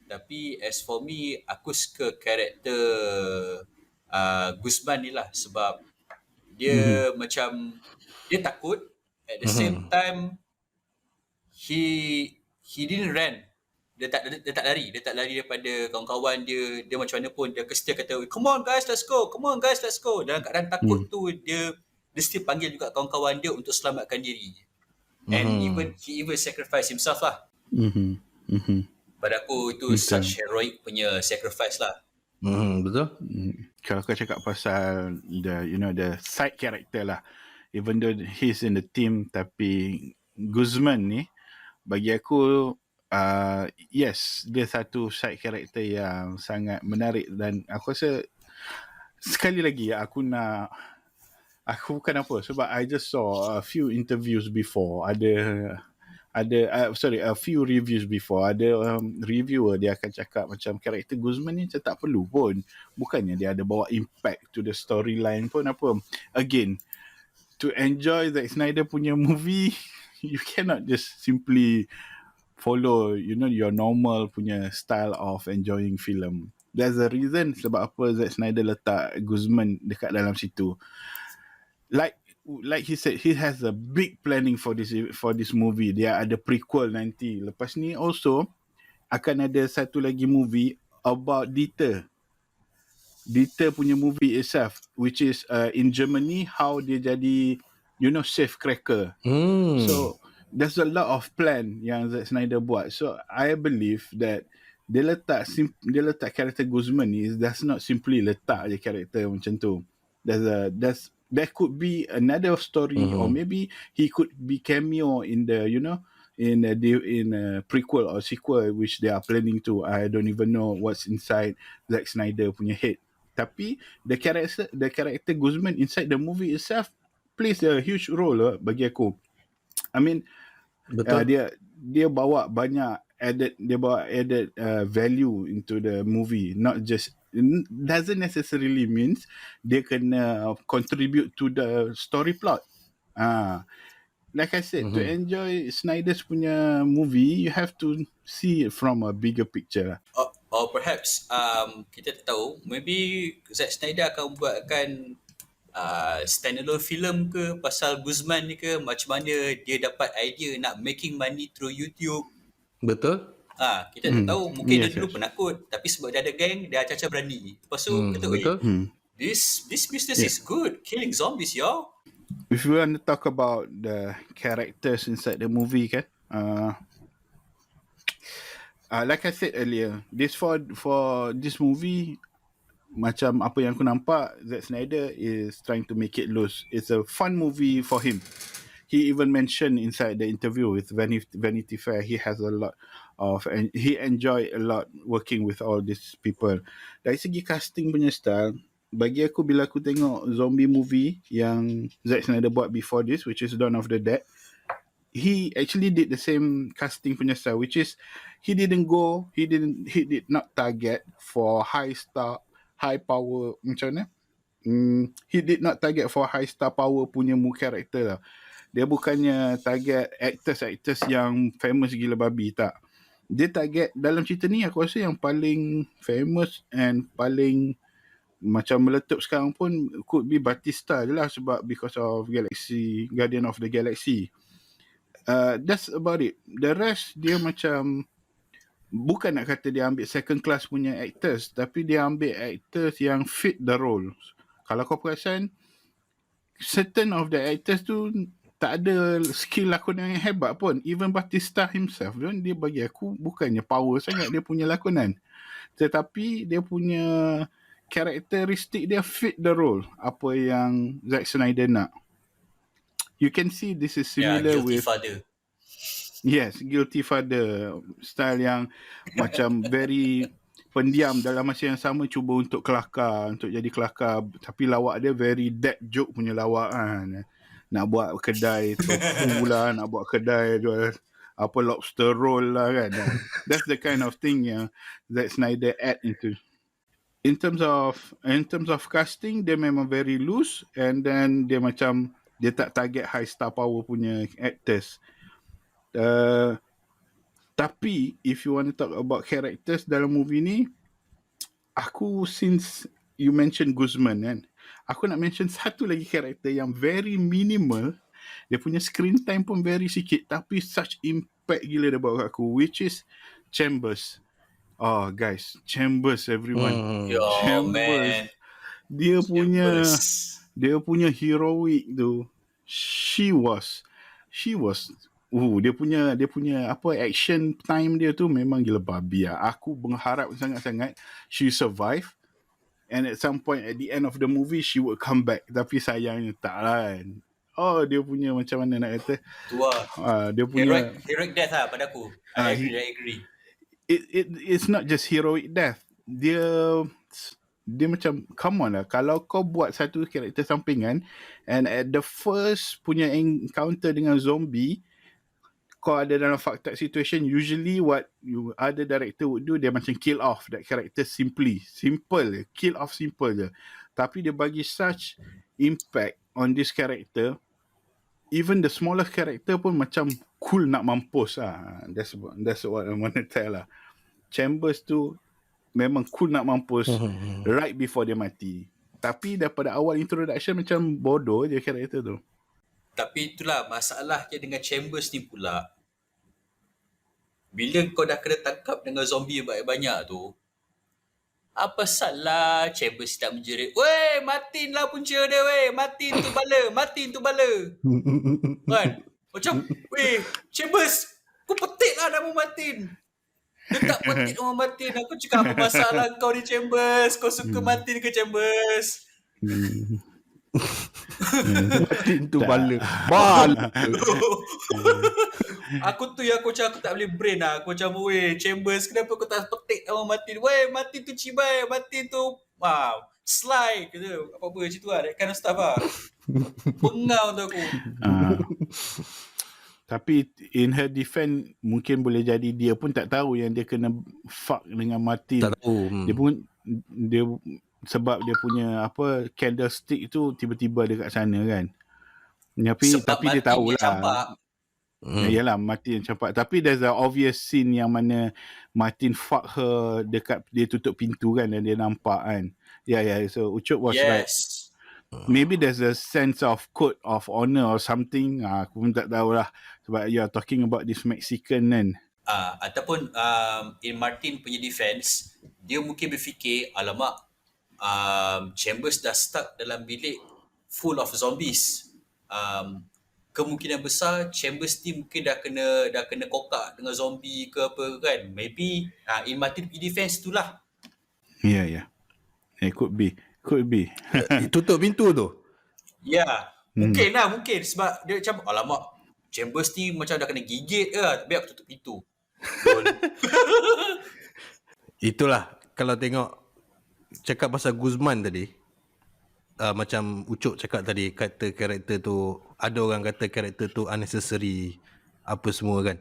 Tapi as for me, aku suka karakter Guzman ni lah, sebab dia macam dia takut, at the same time he didn't run. Dia tak lari daripada kawan-kawan dia. Dia macam mana pun dia setia kata, come on guys let's go. Dalam keadaan takut tu dia still panggil juga kawan-kawan dia untuk selamatkan diri. And he even sacrifice himself lah. Pada aku itu such heroic punya sacrifice lah. Betul. Kalau kau cakap pasal the side character lah, even though he's in the team, tapi Guzman ni bagi aku yes, dia satu side character yang sangat menarik. Dan aku rasa sekali lagi aku bukan apa, sebab I just saw a few interviews before, a few reviews before. Ada reviewer dia akan cakap macam karakter Guzman ni macam tak perlu pun, bukannya dia ada bawa impact to the storyline pun apa. Again, to enjoy Zack Snyder punya movie, you cannot just simply follow your normal punya style of enjoying film. There's a reason sebab apa Zack Snyder letak Guzman dekat dalam situ. Like he said, he has a big planning for this movie. Dia ada prequel nanti. Lepas ni also akan ada satu lagi movie about Dieter punya movie itself, which is in Germany, how dia jadi safe cracker. So there's a lot of plan yang Zack Snyder buat. So I believe that dia letak karakter Guzman ni, that's not simply letak je karakter macam tu. There could be another story, or maybe he could be cameo in the in a prequel or sequel which they are planning to. I don't even know what's inside Zack Snyder punya head. Tapi the character Guzman inside the movie itself plays a huge role bagi aku. I mean, dia bawa banyak added value into the movie. Not just, doesn't necessarily means dia kena contribute to the story plot. Like I said, to enjoy Snyder's punya movie, you have to see it from a bigger picture. Or perhaps kita tak tahu, maybe Zack Snyder akan buatkan standalone film ke pasal Guzman ni ke, macam mana dia dapat idea nak making money through YouTube. Betul. Kita tak tahu, mungkin dia dulu penakut, tapi sebab dia ada geng, dia acah-acah berani. Lepas tu kata, this business is good, killing zombies, y'all. If we want to talk about the characters inside the movie kan, like I said earlier, for this movie, macam apa yang aku nampak, Zack Snyder is trying to make it loose. It's a fun movie for him. He even mentioned inside the interview with Vanity Fair, he has a lot of, and he enjoy a lot working with all these people. Dari segi casting punya style, bagi aku bila aku tengok zombie movie yang Zack Snyder buat before this, which is Dawn of the Dead, he actually did the same casting punya style, which is he did not target for high power, macam mana? He did not target for high star power punya character lah. Dia bukannya target actors yang famous gila babi, tak. Dia target dalam cerita ni, aku rasa yang paling famous and paling macam meletop sekarang pun could be Batista je lah, sebab because of Guardian of the Galaxy. That's about it. The rest dia macam, bukan nak kata dia ambil second class punya actors, tapi dia ambil actors yang fit the role. Kalau kau perasan, certain of the actors tu tak ada skill lakonan yang hebat pun. Even Batista himself, dia bagi aku bukannya power sangat dia punya lakonan, tetapi dia punya karakteristik dia fit the role, apa yang Zack Snyder nak. You can see this is similar with Father. Yes, guilty father style yang macam very pendiam, dalam masa yang sama cuba untuk jadi kelakar, tapi lawak dia very dad joke punya lawak kan. Nak buat kedai tofu lah, nak buat kedai jual apa lobster roll lah kan. That's the kind of thing yang Zack Snyder add into. In terms of casting, dia memang very loose, and then dia macam Dia tak target high star power punya actors. Tapi if you want to talk about characters dalam movie ni, aku, since you mention Guzman kan, aku nak mention satu lagi karakter yang very minimal. Dia punya screen time pun very sikit, tapi such impact gila dia bawa kat aku, which is Chambers. Oh guys, Chambers everyone. Yo Chambers. man, Dia Chambers. punya heroic tu. She was dia punya apa, action time dia tu memang gila babi lah. Aku berharap sangat-sangat she survive, and at some point at the end of the movie she would come back, tapi sayangnya tak lah kan. Oh, dia punya macam mana nak kata, Tu lah. dia punya Heroic death lah pada aku. I agree. it's not just heroic death. Dia macam, come on lah, kalau kau buat satu karakter sampingan and at the first punya encounter dengan zombie, kau ada dalam fucked up situation, usually what you other director would do, dia macam kill off that character simple je, kill off simple je. Tapi dia bagi such impact on this character, even the smallest character pun macam cool nak mampus lah. That's what I want to tell lah. Chambers tu memang cool nak mampus right before dia mati. Tapi daripada awal introduction macam bodoh je karakter tu. Tapi itulah masalahnya dengan Chambers ni pula. Bila kau dah kena tangkap dengan zombie banyak-banyak tu, apa salah Chambers tak menjerit, "Weh, matiin lah punca dia, weh. Matiin tu bala." Kan? Macam, "Weh, Chambers, kau petik lah nama matiin." Dia tak petik nama matiin. Aku cakap, apa masalah kau ni Chambers? Kau suka matiin ke Chambers? Matiin tu bala. Aku tu yang aku tak boleh brain lah. Aku macam, weh Chambers, kenapa kau tak petik nama Martin? Weh, Martin tu cibai, Martin tu slide ke apa-apa macam tu lah. That kind of stuff lah. Bengang tu aku. Tapi in her defense, mungkin boleh jadi dia pun tak tahu yang dia kena fuck dengan Martin. Tak tahu. Dia sebab dia punya apa, candlestick tu tiba-tiba ada kat sana kan. Tapi dia tahulah. Yalah, Martin yang campak. Tapi there's a obvious scene yang mana Martin fuck her dekat, dia tutup pintu kan, dan dia nampak kan. So Ucop was right. Maybe there's a sense of code of honor or something. Aku pun tak tahulah. Sebab you are talking about this Mexican kan. Ataupun in Martin punya defense, dia mungkin berfikir, alamak, Chambers dah stuck dalam bilik full of zombies. Kemungkinan besar Chambers ni mungkin dah kena kokak dengan zombie ke apa kan. Maybe in Martin punya defense tu lah. Yeah. Could be. Tutup pintu tu. Mungkin sebab dia macam, alamak, Chambers ni macam dah kena gigit ke, biar aku tutup pintu. Itulah, kalau tengok cakap pasal Guzman tadi, macam Ucok cakap tadi, kata karakter tu, ada orang kata karakter tu unnecessary apa semua kan.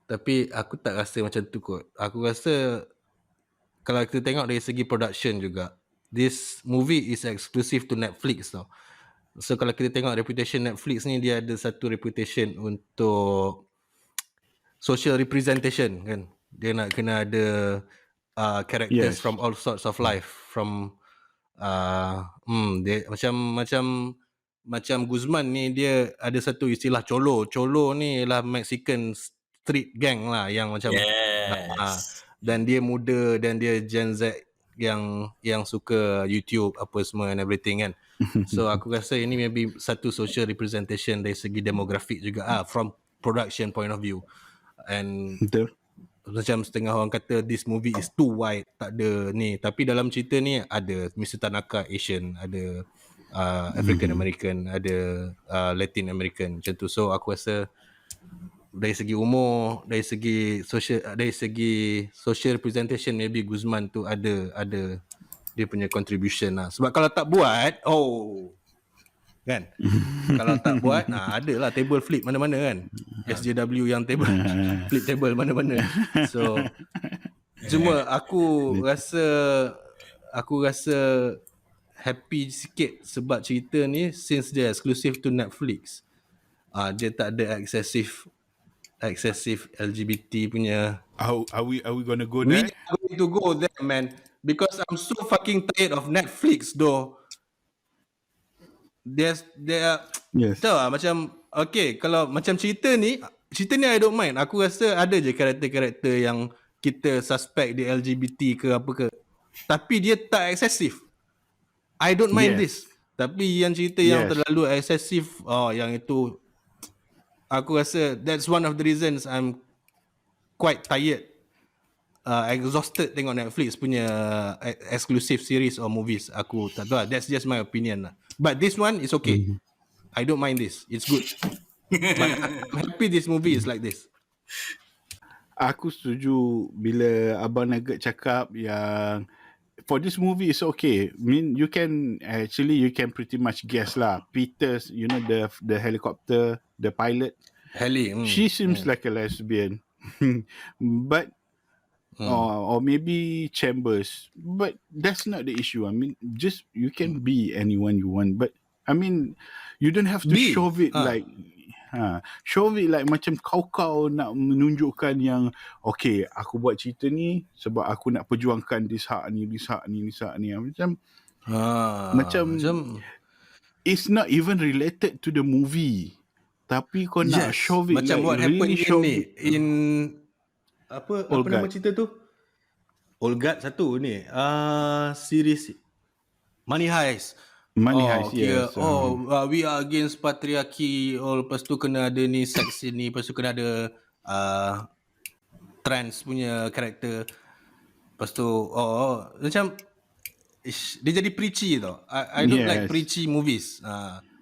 Tapi aku tak rasa macam tu kot. Aku rasa kalau kita tengok dari segi production juga, this movie is exclusive to Netflix tau. So kalau kita tengok reputation Netflix ni, dia ada satu reputation untuk social representation kan. Dia nak kena ada characters from all sorts of life, from dia macam Guzman ni, dia ada satu istilah cholo ni lah, Mexican street gang lah, yang macam dan dia muda, dan dia Gen Z yang suka YouTube apa semua and everything kan. So aku rasa ini maybe satu social representation dari segi demografik juga from production point of view. And macam setengah orang kata this movie is too wide, tak ada ni, tapi dalam cerita ni ada Mr. Tanaka Asian, ada African American, ada Latin American macam tu. So aku rasa dari segi umur, dari segi social representation, maybe Guzman tu ada dia punya contribution lah. Sebab kalau tak buat, kan, kalau tak buat, ada lah table flip mana-mana kan, SJW yang table flip table mana-mana. So cuma aku rasa happy sikit sebab cerita ni since dia exclusive to Netflix. Dia tak ada excessive LGBT punya. Are we gonna go We there? are going to go there, man, because I'm so fucking tired of Netflix though. There Yes. tahu lah, macam okay, kalau macam cerita ni I don't mind. Aku rasa ada je karakter-karakter yang kita suspect dia LGBT ke apa ke, tapi dia tak excessive. I don't mind this. Tapi yang cerita yang terlalu excessive, yang itu aku rasa that's one of the reasons I'm quite tired, exhausted tengok Netflix punya exclusive series or movies. Aku tak tahu lah. That's just my opinion lah. But this one is okay. I don't mind this. It's good. But I'm happy this movie is like this. Aku setuju bila Abang Nugget cakap yang for this movie it's okay. I mean you can pretty much guess lah. Peter's, you know, the helicopter, the pilot. She seems like a lesbian. But or maybe Chambers, but that's not the issue. I mean, just you can be anyone you want, but I mean, you don't have to shove it like macam kau nak menunjukkan yang okay, aku buat cerita ni sebab aku nak perjuangkan this hak ni. Macam it's not even related to the movie, tapi kau nak shove it macam like what really happened in apa nama cerita tu? Olgat satu ni. Series Money Heist. Yes. We are against patriarchy. Lepas tu kena ada ni seks ni, lepas tu kena ada trans punya karakter. Lepas tu macam dia jadi preachy tau. I don't like preachy movies.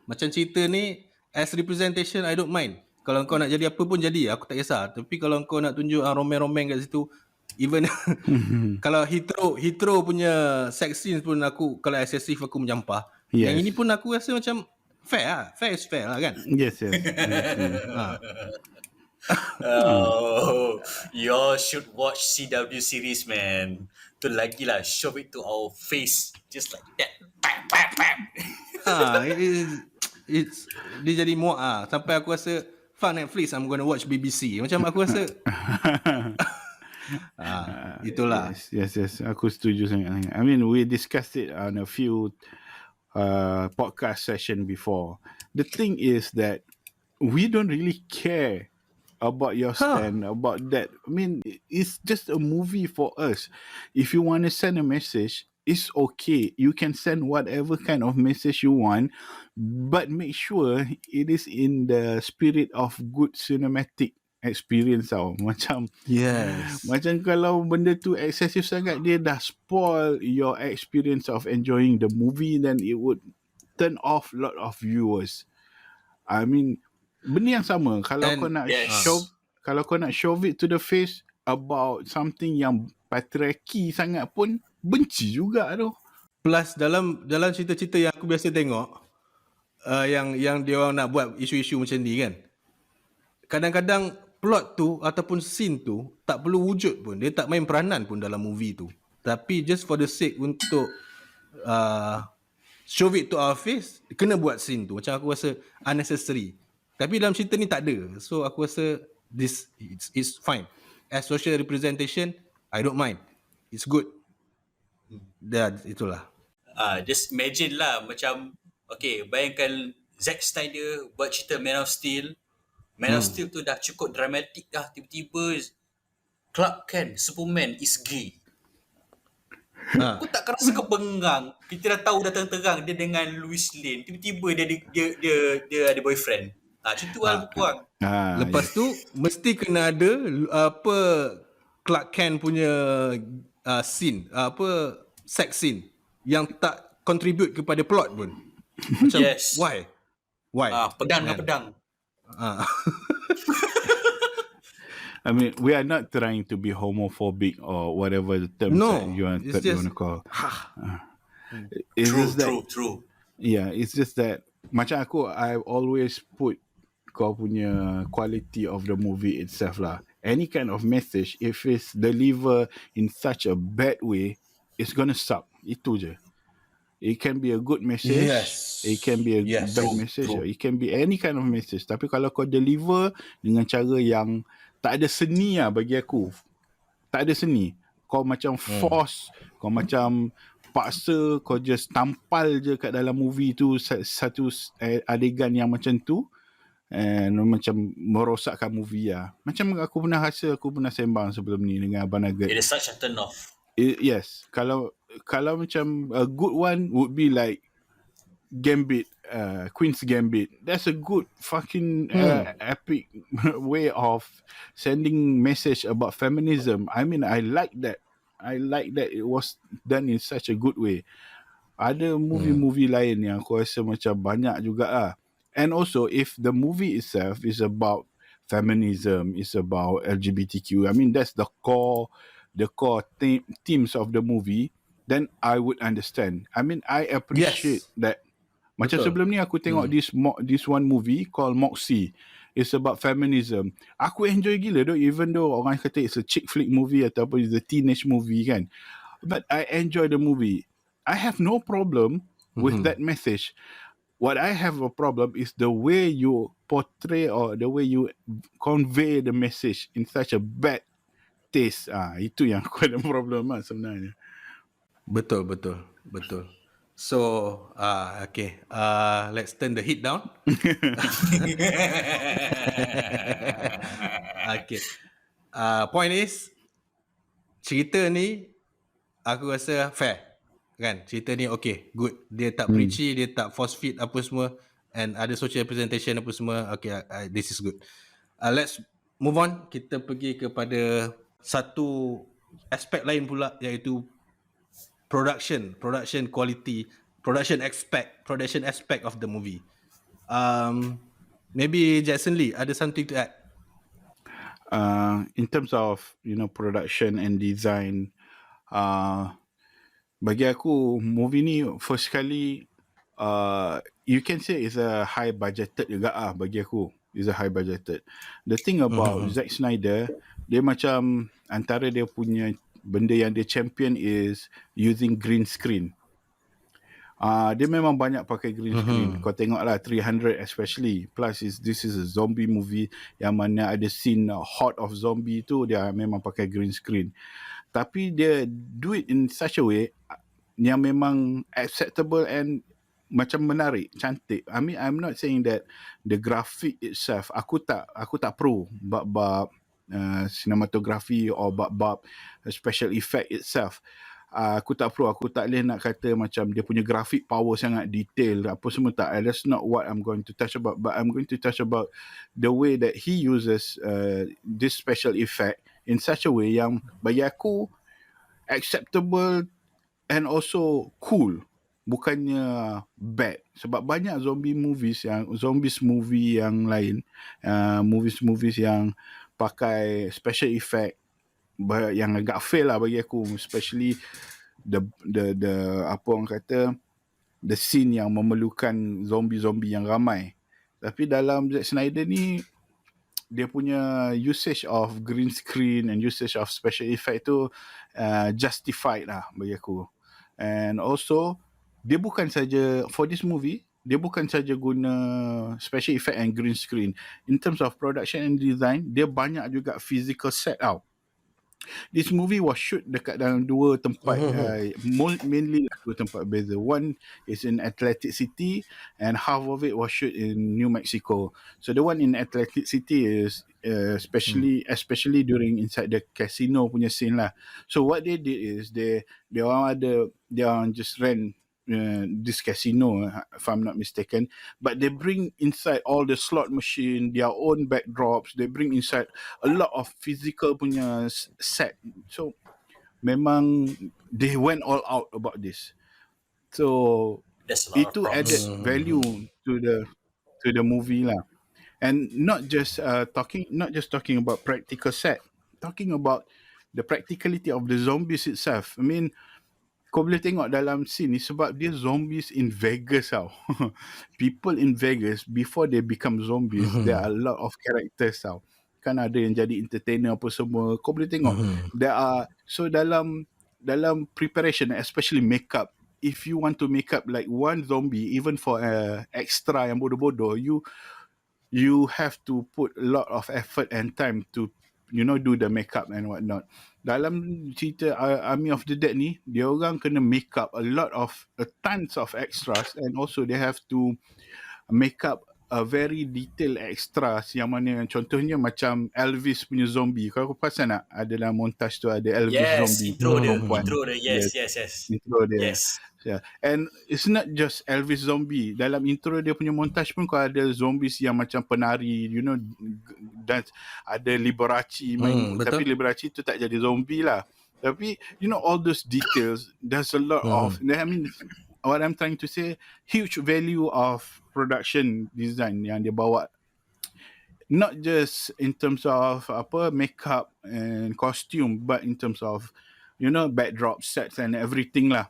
Macam cerita ni as representation I don't mind. Kalau kau nak jadi apa pun jadi, aku tak kisah. Tapi kalau kau nak tunjuk roman-roman kat situ, even kalau hetero punya sex scenes pun aku, kalau excessive aku menyampah. Yang ini pun aku rasa macam fair lah. Fair is fair lah kan. Yes. You all should watch CW series, man. Tu lagi lah, shove it to our face just like that. Dia jadi muak sampai aku rasa fuck Netflix, I'm gonna watch BBC. Macam aku rasa itulah. Yes. Aku setuju sangat. I mean, we discussed it on a few podcast session before. The thing is that we don't really care about your stand about that. I mean, it's just a movie for us. If you want to send a message, it's okay. You can send whatever kind of message you want, but make sure it is in the spirit of good cinematic experience tau. Macam kalau benda tu excessive sangat, dia dah spoil your experience of enjoying the movie, then it would turn off lot of viewers. I mean, benda yang sama kalau kau nak shove it to the face about something yang patriarchy sangat pun, benci juga tu. Plus dalam cerita-cerita yang aku biasa tengok, yang dia orang nak buat isu-isu macam ni kan, kadang-kadang plot tu ataupun scene tu tak perlu wujud pun. Dia tak main peranan pun dalam movie tu, tapi just for the sake untuk shove it to our face, kena buat scene tu. Macam aku rasa unnecessary. Tapi dalam cerita ni tak ada. So aku rasa this is fine. As social representation, I don't mind. It's good. Itulah. Just imagine lah, macam okay, bayangkan Zack Snyder buat cerita Man of Steel. Man of Steel tu dah cukup dramatik dah, tiba-tiba Clark Kent, Superman is gay. Aku takkan rasa kebengang. Kita dah tahu dah terang-terang dia dengan Lois Lane, tiba-tiba dia ada boyfriend. Macam tu lah kurang. Lepas tu mesti kena ada apa Clark Kent punya scene, sex scene yang tak contribute kepada plot pun. Macam why? Pedang dengan pedang. I mean, we are not trying to be homophobic or whatever the term that you want to call. True. Yeah, it's just that macam aku, I always put kau punya quality of the movie itself lah. Any kind of message, if it's delivered in such a bad way, it's gonna suck. Itu je. It can be a good message. Yes. It can be a Yes, bad true, message. true. It can be any kind of message. Tapi kalau kau deliver dengan cara yang tak ada seni lah bagi aku. Tak ada seni. Kau macam force, kau macam paksa, kau just tampal je kat dalam movie tu satu adegan yang macam tu, and macam merosakkan movie lah. Macam aku pernah sembang sebelum ni dengan Abang Nugget. It is such a turn off. Yes, kalau macam a good one would be like Gambit, Queen's Gambit. That's a good fucking epic way of sending message about feminism. I mean, I like that. It was done in such a good way. Ada movie-movie lain yang aku rasa macam banyak juga lah. And also, if the movie itself is about feminism, is about LGBTQ, I mean, that's the core themes of the movie, then I would understand. I mean, I appreciate that. Macam Betul. sebelum ni aku tengok this one movie called Moxie. It's about feminism. Aku enjoy gila though, even though orang kata it's a chick flick movie ataupun it's a teenage movie kan. But I enjoy the movie. I have no problem with that message. What I have a problem is the way you portray or the way you convey the message in such a bad taste. Itu yang aku ada problem lah sebenarnya. Betul. So, okay. Let's turn the heat down. Okay. Point is, cerita ni aku rasa fair. Kan? Cerita ni okay, good. Dia tak preachy, dia tak force feed apa semua, and ada social representation apa semua. Okay, this is good. Let's move on. Kita pergi kepada satu aspek lain pula, iaitu production quality, production aspect of the movie. Maybe Jackson Lee ada something to add? In terms of production and design, bagi aku movie ni first kali you can say it's a high budgeted juga bagi aku. It's a high budgeted. The thing about Zack Snyder, dia macam antara dia punya benda yang dia champion is using green screen. Dia memang banyak pakai green screen. Kau tengoklah 300 especially. Plus this is a zombie movie yang mana ada scene hot of zombie tu dia memang pakai green screen. Tapi dia do it in such a way yang memang acceptable and macam menarik, cantik. I mean, I'm not saying that the graphic itself, aku tak pro bab cinematography or bab special effect itself. Aku tak boleh nak kata macam dia punya graphic power sangat detail apa semua, tak. That's not what I'm going to touch about, but I'm going to touch about the way that he uses this special effect in such a way yang bagi aku acceptable and also cool, bukannya bad. Sebab banyak zombies movie yang lain, movies yang pakai special effect yang agak fail lah bagi aku, especially the apa orang kata, the scene yang memerlukan zombie yang ramai. Tapi dalam Zack Snyder ni, dia punya usage of green screen and usage of special effect tu justified lah bagi aku. And also dia bukan saja for this movie, dia bukan saja guna special effect and green screen. In terms of production and design, dia banyak juga physical set out. This movie was shoot dekat dalam dua tempat, mainly dua tempat beza. One is in Atlantic City and half of it was shoot in New Mexico. So the one in Atlantic City is especially during inside the casino punya scene lah. So what they did is they just rent this casino, if I'm not mistaken, but they bring inside all the slot machine, their own backdrops, they bring inside a lot of physical punya set. So memang they went all out about this. So itu added value to the movie lah. And not just talking about practical set, talking about the practicality of the zombies itself. I mean, kau boleh tengok dalam scene ni sebab dia zombies in Vegas tau. People in Vegas, before they become zombies, there are a lot of characters tau. Kan ada yang jadi entertainer apa semua. Kau boleh tengok. There are, so dalam preparation, especially makeup, if you want to make up like one zombie, even for extra yang bodoh-bodoh, you have to put a lot of effort and time to do the makeup and whatnot. Dalam cerita Army of the Dead ni, dia orang kena make up a lot of tons of extras, and also they have to make up a very detailed extras yang mana contohnya macam Elvis punya zombie. Kau perasan tak ada dalam montage tu ada Elvis Yes, zombie intro dia. perempuan. Intro dia. Yes. Intro dia. Yes. Yeah. And it's not just Elvis zombie. Dalam intro dia punya montage pun kau ada zombies yang macam penari, dan ada Liberace main. Tapi Liberace tu tak jadi zombie lah. Tapi all those details, there's a lot of, I mean, what I'm trying to say, huge value of production design yang dia bawa. Not just in terms of makeup and costume, but in terms of backdrop sets and everything lah.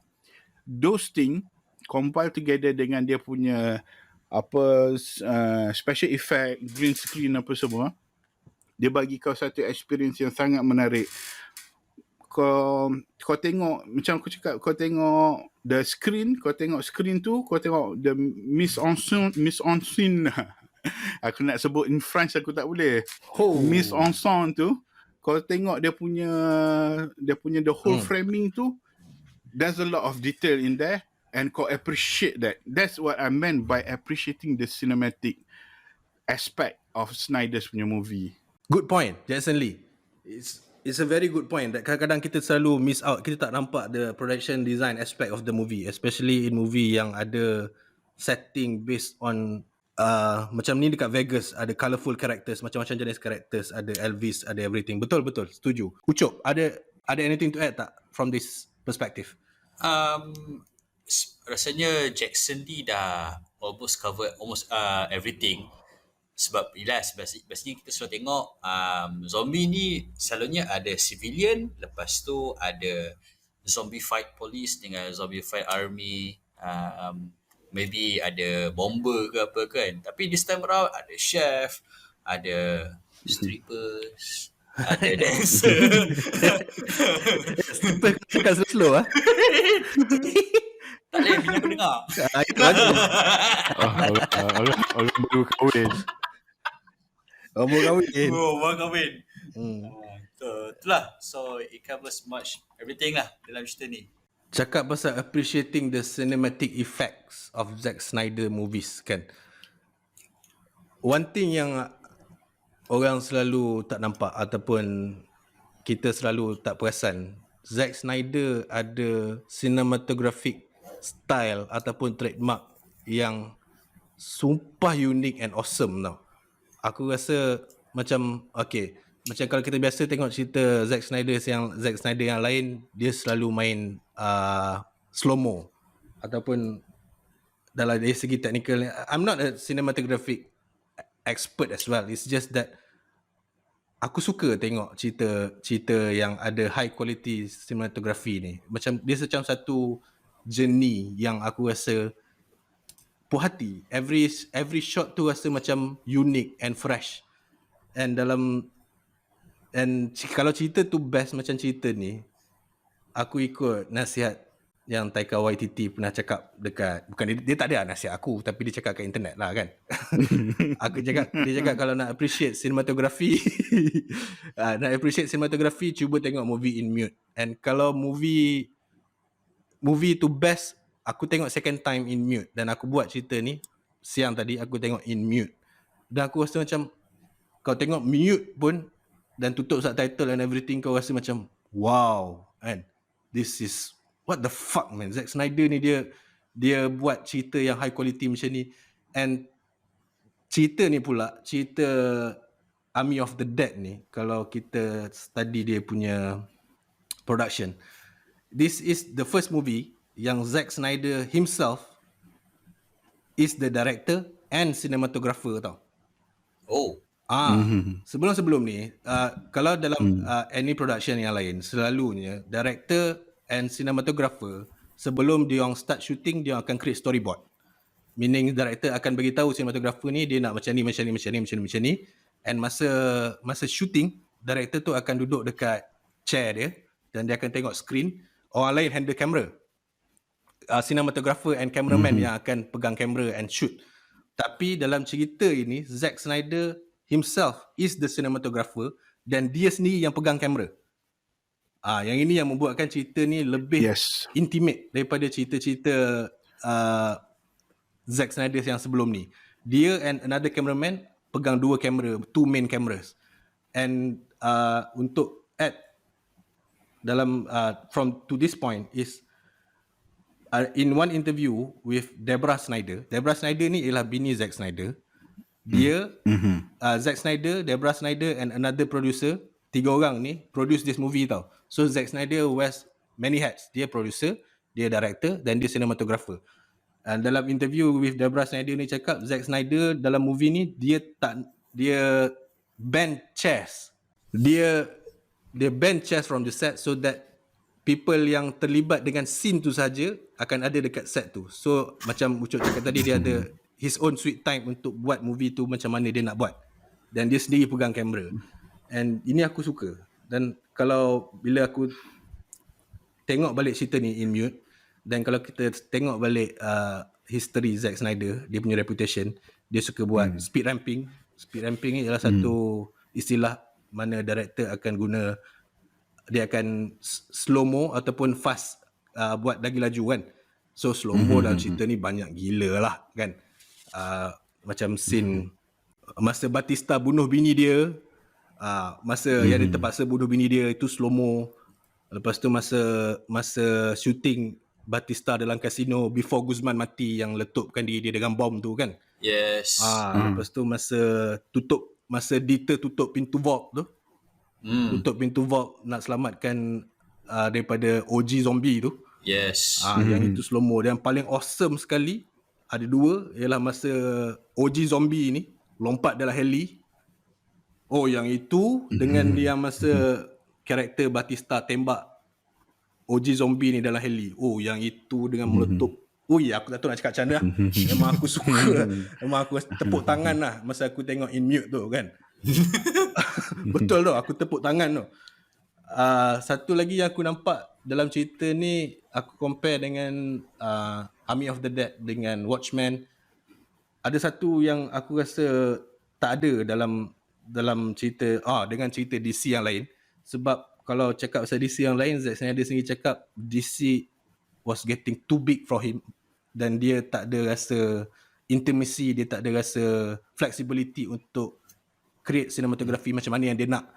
Those things compile together dengan dia punya special effect, green screen apa semua, dia bagi kau satu experience yang sangat menarik. Kau tengok, macam aku cakap, kau tengok the screen, kau tengok screen tu, kau tengok the mise en scène. Aku nak sebut in French aku tak boleh. Mise en scène tu, kau tengok dia punya the whole framing tu, there's a lot of detail in there, and kau appreciate that. That's what I meant by appreciating the cinematic aspect of Snyder's punya movie. Good point, Jackson Lee. It's a very good point that kadang-kadang kita selalu miss out. Kita tak nampak the production design aspect of the movie, especially in movie yang ada setting based on macam ni dekat Vegas, ada colourful characters, macam-macam jenis characters, ada Elvis, ada everything. Betul, setuju. Ucop, ada anything to add tak from this perspective? Rasanya Jackson Lee dah almost cover everything. Sebab biasanya kita selalu tengok zombie ni selalunya ada civilian, lepas tu ada zombie fight police dengan zombie fight army, maybe ada bomber ke apa kan. Tapi this time around ada chef, ada strippers, ada dancer. Stripper cakap slow ah. Tak boleh, bila aku dengar. Itu lagi. Orang baru kahwin. Baru kahwin. Itulah. So it covers much everything lah dalam cerita ni. Cakap pasal appreciating the cinematic effects of Zack Snyder movies kan. One thing yang orang selalu tak nampak ataupun kita selalu tak perasan, Zack Snyder ada cinematographic style ataupun trademark yang sumpah unique and awesome tau. Aku rasa macam macam kalau kita biasa tengok cerita Zack Snyder yang lain, dia selalu main slow-mo ataupun dalam dari segi teknikal. I'm not a cinematographic expert as well. It's just that aku suka tengok cerita yang ada high quality cinematography ni. Macam dia macam satu journey yang aku rasa puas hati. Every shot tu rasa macam unique and fresh. And kalau cerita tu best macam cerita ni, aku ikut nasihat yang Taika Waititi pernah cakap dekat, bukan dia tak ada nasihat aku, tapi dia cakap kat internet lah kan. Dia cakap kalau nak appreciate cinematography cuba tengok movie in mute. And kalau movie tu best, aku tengok second time in mute. Dan aku buat cerita ni siang tadi, aku tengok in mute. Dan aku rasa macam kau tengok mute pun dan tutup subtitle and everything, kau rasa macam wow, kan? This is what the fuck man. Zack Snyder ni dia buat cerita yang high quality macam ni. And cerita ni pula, cerita Army of the Dead ni, kalau kita study dia punya production, this is the first movie yang Zack Snyder himself is the director and cinematographer tau. Sebelum ni kalau dalam any production yang lain, selalunya director and cinematographer sebelum dia orang start shooting, dia akan create storyboard. Meaning director akan bagi tahu cinematographer ni dia nak macam ni. And masa shooting, director tu akan duduk dekat chair dia dan dia akan tengok screen, orang lain handle kamera. cinematographer and cameraman yang akan pegang kamera and shoot. Tapi dalam cerita ini, Zack Snyder himself is the cinematographer dan dia sendiri yang pegang kamera. Yang ini yang membuatkan cerita ni lebih intimate daripada cerita-cerita Zack Snyder yang sebelum ni. Dia and another cameraman pegang dua kamera, two main cameras. And untuk add dalam from to this point is in one interview with Snyder ni ialah bini Zack Snyder. Dia, Zack Snyder, Snyder and another producer, 3 orang ni produce this movie tau. So Zack Snyder wears many hats. Dia producer, dia director dan dia cinematographer. Dalam interview with Snyder ni cakap Zack Snyder dalam movie ni dia ban chairs. Dia ban chairs from the set so that people yang terlibat dengan scene tu saja akan ada dekat set tu. So macam Ucop cakap tadi, dia ada his own sweet time untuk buat movie tu macam mana dia nak buat. Dan dia sendiri pegang kamera. And ini aku suka. Dan kalau bila aku tengok balik cerita ni in mute, dan kalau kita tengok balik history Zack Snyder, dia punya reputation, dia suka buat speed ramping. Speed ramping ni adalah satu istilah mana director akan guna, dia akan slow-mo ataupun fast buat lagi laju kan. So slow-mo dalam cerita ni banyak gila lah kan. Macam scene masa Batista bunuh bini dia, masa yang dia terpaksa bunuh bini dia itu slow-mo. Lepas tu masa shooting Batista dalam kasino before Guzman mati yang letupkan diri dia dengan bom tu kan. Yes. Lepas tu masa Dita tutup pintu vault tu. Tutup pintu vault nak selamatkan daripada OG zombie tu. Yes. Yang itu slow-mo. Dan paling awesome sekali ada dua, ialah masa OG zombie ni lompat dalam heli. Yang itu dengan yang masa karakter Batista tembak OG zombie ni dalam heli. Yang itu dengan meletup. Aku tak tahu nak cakap macam mana. Memang aku suka. Memang aku tepuk tangan lah masa aku tengok in mute tu kan. Betul tu, aku tepuk tangan tu. Satu lagi yang aku nampak dalam cerita ni, aku compare dengan Army of the Dead dengan Watchmen. Ada satu yang aku rasa tak ada dalam cerita dengan cerita DC yang lain. Sebab kalau cakap pasal DC yang lain, Zack Snyder sendiri cakap DC was getting too big for him. Dan dia tak ada rasa intimacy, dia tak ada rasa flexibility untuk create cinematography macam mana yang dia nak.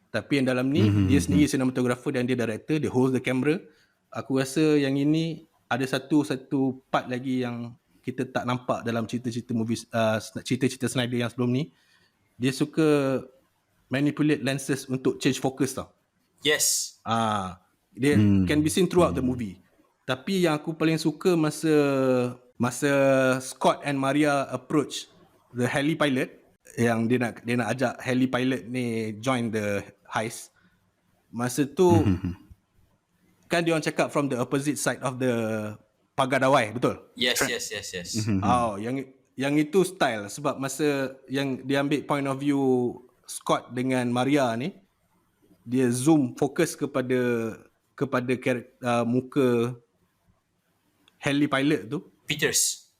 Tapi yang dalam ni, dia sendiri cinematographer dan dia director, dia hold the camera. Aku rasa yang ini ada satu part lagi yang kita tak nampak dalam cerita-cerita movies, cerita-cerita Snyder yang sebelum ni. Dia suka manipulate lenses untuk change focus tau. Yes. Dia can be seen throughout the movie. Tapi yang aku paling suka masa Scott and Maria approach the heli pilot, yang dia nak ajak heli pilot ni join the heist. Masa tu kan dia orang cakap from the opposite side of the pagar dawai, betul? Yes. Yang itu style, sebab masa yang dia ambil point of view Scott dengan Maria ni, dia zoom fokus kepada muka heli pilot tu. Peters.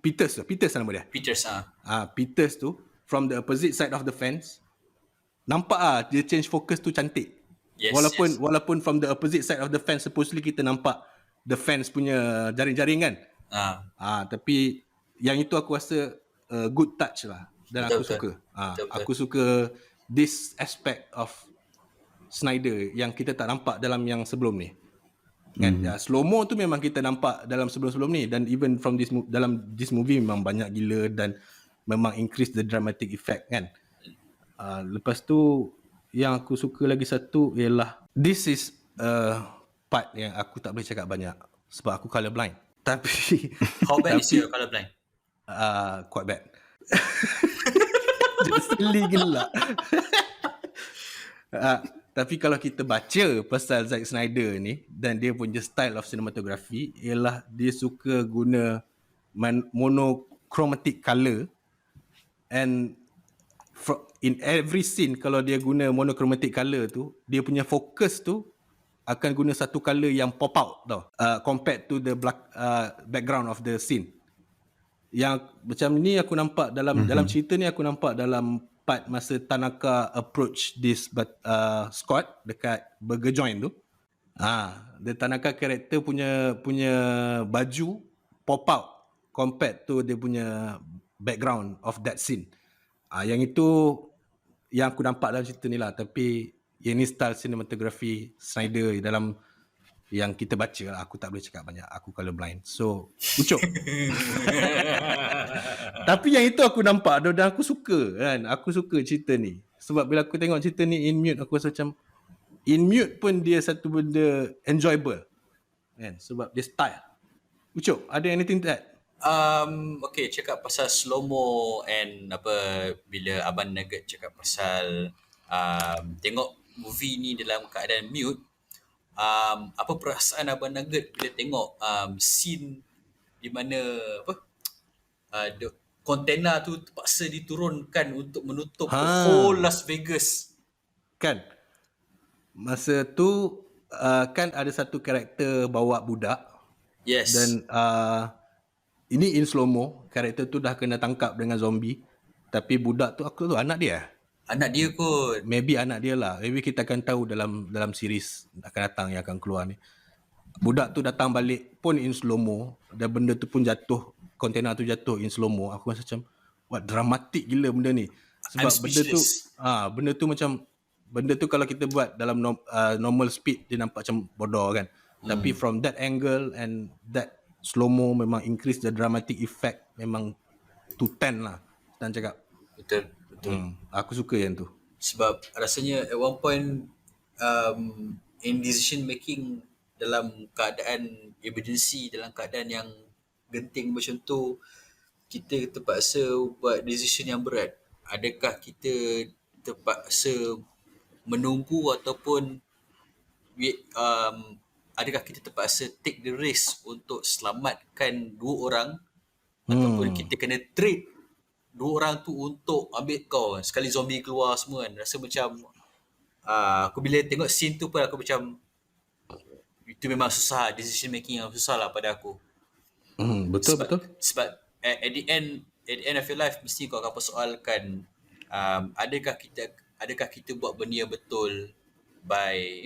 Peters nama dia. Peters tu from the opposite side of the fence. Nampak dia change focus tu cantik. Yes, walaupun from the opposite side of the fence supposedly kita nampak the fence punya jaring-jaring kan. Tapi yang itu aku rasa good touch lah. Dan aku suka. Aku suka this aspect of Snyder yang kita tak nampak dalam yang sebelum ni. Kan? Slow-mo tu memang kita nampak dalam sebelum-sebelum ni, dan even from dalam this movie memang banyak gila dan memang increase the dramatic effect kan. Lepas tu yang aku suka lagi satu ialah this is part yang aku tak boleh cakap banyak sebab aku colorblind. Tapi how bad is your colorblind? Quite bad. Jadi silly gila. Tapi kalau kita baca pasal Zack Snyder ni dan dia punya style of cinematography, ialah dia suka guna monochromatic color, and in every scene kalau dia guna monochromatic color tu, dia punya fokus tu akan guna satu colour yang pop out tau, compared to the background of the scene. Yang macam ni aku nampak dalam cerita ni, aku nampak dalam part masa Tanaka approach this Scott dekat burger joint tu. The Tanaka character punya baju pop out compared to dia punya background of that scene. Yang itu yang aku nampak dalam cerita ni lah. Tapi yang ni style cinematography Snyder dalam yang kita baca lah. Aku tak boleh cakap banyak, aku colorblind. So Ucok. Tapi yang itu aku nampak dan aku suka kan. Aku suka cerita ni. Sebab bila aku tengok cerita ni in mute, aku rasa macam in mute pun dia satu benda enjoyable kan, sebab dia style. Ucok, ada anything to add? Okay, cakap pasal slow-mo and bila Abang Nugget cakap pasal tengok movie ni dalam keadaan mute, apa perasaan Abang Nugget bila tengok scene di mana kontena tu terpaksa diturunkan untuk menutup the whole Las Vegas kan? Masa tu kan ada satu karakter bawa budak. Yes. Dan ini in slow-mo, karakter tu dah kena tangkap dengan zombie. Tapi budak tu, aku tu anak dia. Anak dia kot. Maybe anak dia lah. Maybe kita akan tahu dalam series akan datang yang akan keluar ni. Budak tu datang balik pun in slow-mo. Dan benda tu pun jatuh, kontena tu jatuh in slow-mo. Aku rasa macam, wah, dramatik gila benda ni. Sebab benda tu macam, benda tu kalau kita buat dalam normal speed, dia nampak macam bodoh kan. Tapi from that angle and that slow-mo memang increase the dramatic effect memang to 10 lah. Dan cakap. Betul. Aku suka yang tu. Sebab rasanya at one point in decision making dalam keadaan emergency, dalam keadaan yang genting macam tu, kita terpaksa buat decision yang berat. Adakah kita terpaksa menunggu ataupun adakah kita terpaksa take the risk untuk selamatkan dua orang ataupun kita kena trade dua orang tu untuk ambil kau sekali zombie keluar semua kan. Rasa macam aku bila tengok scene tu pun aku macam itu memang susah, decision making yang susah lah pada aku. Betul. Sebab at the end of your life mesti kau akan persoalkan adakah kita buat benda yang betul by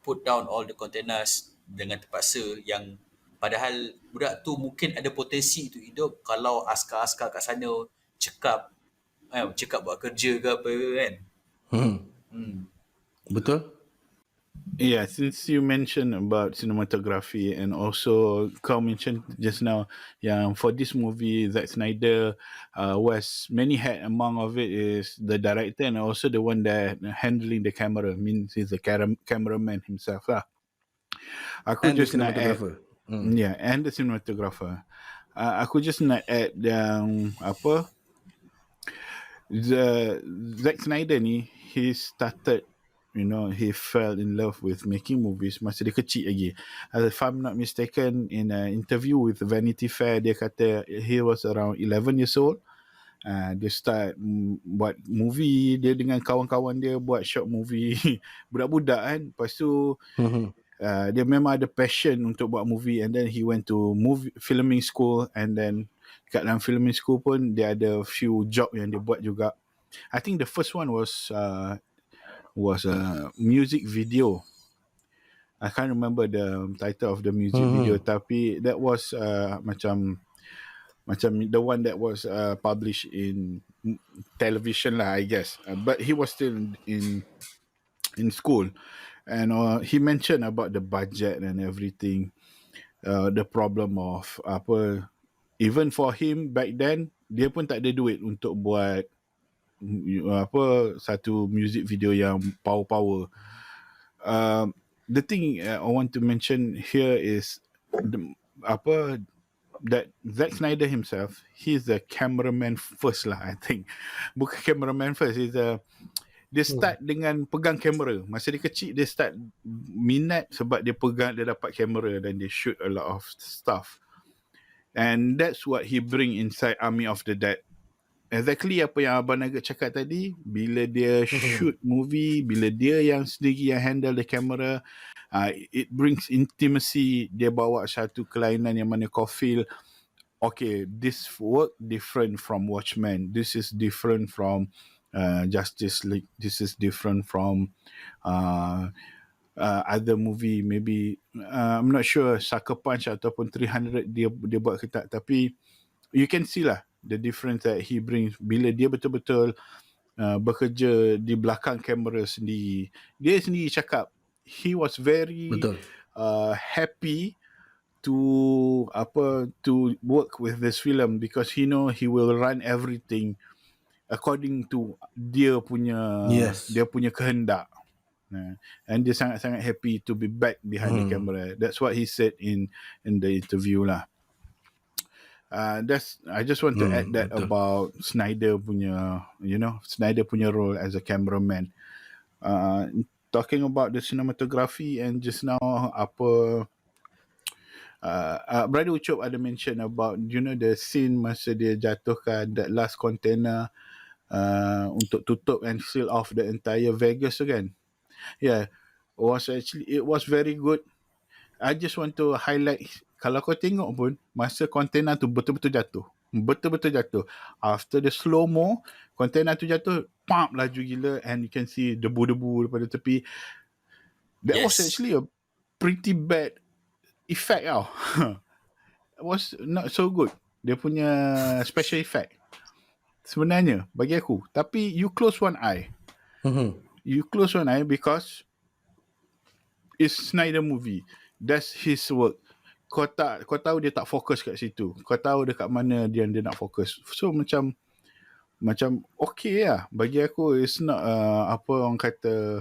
put down all the containers dengan terpaksa, yang padahal budak tu mungkin ada potensi untuk hidup kalau askar-askar kat sana cekap buat kerja ke apa kan. Betul. Yeah, since you mentioned about cinematography and also kau mentioned just now yang for this movie Zack Snyder was many hat among of it is the director and also the one that handling the camera, means he's the cameraman himself lah. Aku And just the nak add, cinematographer. yeah, and the cinematographer. Aku just nak add yang Zack Snyder ni, he started, he fell in love with making movies masa dia kecil lagi. If I'm not mistaken, in an interview with Vanity Fair, dia kata he was around 11 years old. Dia start buat movie, dia dengan kawan-kawan dia buat short movie. Budak-budak kan. Lepas tu dia memang ada passion untuk buat movie, and then he went to filming school, and then kat dalam filming school pun dia ada few job yang dia buat juga. I think the first one was a music video. I can't remember the title of the music video, tapi that was macam the one that was published in television lah, I guess. But he was still in school, and he mentioned about the budget and everything, the problem of even for him back then, dia pun tak ada duit untuk buat satu music video yang power. The thing I want to mention here is that Zack Snyder himself, he's a cameraman first lah, I think. Bukan cameraman first, dia start dengan pegang kamera. Masa dia kecil, dia start minat sebab dia dapat kamera dan dia shoot a lot of stuff. And that's what he bring inside Army of the Dead. exactly apa yang Abang Nugget cakap tadi, bila dia shoot movie, bila dia yang sendiri yang handle the camera, it brings intimacy. Dia bawa satu kelainan yang mana kau feel, okay, this work different from Watchmen, this is different from Justice League, this is different from other movie, maybe I'm not sure Sucker Punch ataupun 300 dia buat ke tak, tapi you can see lah the difference that he brings bila dia betul-betul bekerja di belakang kamera sendiri. Dia sendiri cakap he was very Betul. happy to work with this film because he know he will run everything according to dia punya kehendak. And dia sangat-sangat happy to be back behind the camera. That's what he said in the interview lah. I just want to add that betul. about Snyder punya, Snyder punya role as a cameraman. Talking about the cinematography and just now Brother Ucop ada mention about the scene masa dia jatuhkan that last container untuk tutup and seal off the entire Vegas tu kan. Yeah, it was very good. I just want to highlight, kalau kau tengok pun masa container tu betul-betul jatuh, after the slow-mo container tu jatuh, pump laju gila, and you can see debu-debu daripada tepi. That was actually a pretty bad effect tau. It was not so good, dia punya special effect sebenarnya bagi aku. Tapi you close one eye, because it's Snyder movie, that's his work. Kau tahu dia tak fokus kat situ, kau tahu dekat mana dia nak fokus. So macam okay lah bagi aku. It's not apa orang kata,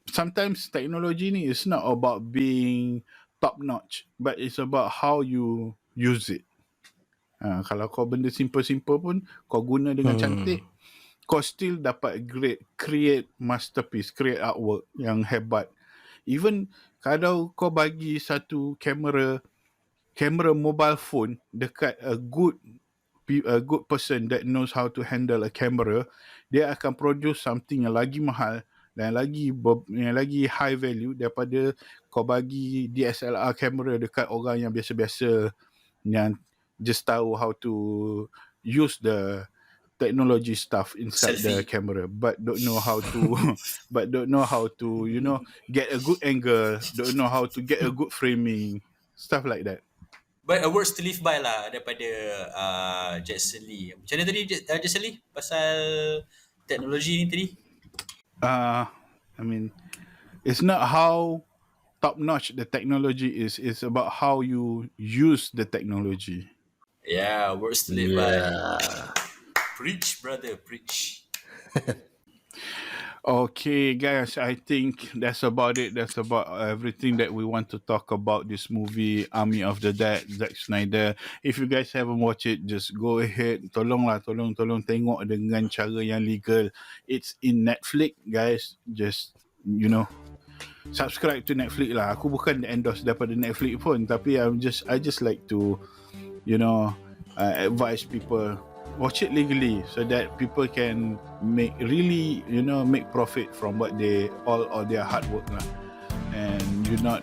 sometimes technology ni is not about being top notch, but it's about how you use it. Kalau kau benda simple-simple pun kau guna dengan cantik, kau still dapat create masterpiece, create artwork yang hebat. Even kalau kau bagi satu kamera mobile phone dekat a good person that knows how to handle a camera, dia akan produce something yang lagi mahal dan yang lagi high value daripada kau bagi DSLR camera dekat orang yang biasa-biasa yang just tahu how to use the technology stuff inside the camera, but don't know how to get a good angle, don't know how to get a good framing, stuff like that. But a words to live by lah daripada Jackson Lee. Macam mana tadi Jackson Lee pasal teknologi ni tadi? I mean, it's not how top notch the technology is, it's about how you use the technology. Yeah, words to live by. Preach, brother, preach. Okay, guys, I think that's about it. That's about everything that we want to talk about this movie, Army of the Dead, Zack Snyder. If you guys haven't watched it, just go ahead. Tolong tengok dengan cara yang legal. It's in Netflix, guys. Just, subscribe to Netflix lah. Aku bukan endorse daripada Netflix pun, tapi I just like to, advise people, watch it legally so that people can make profit from what all their hard work lah, and you're not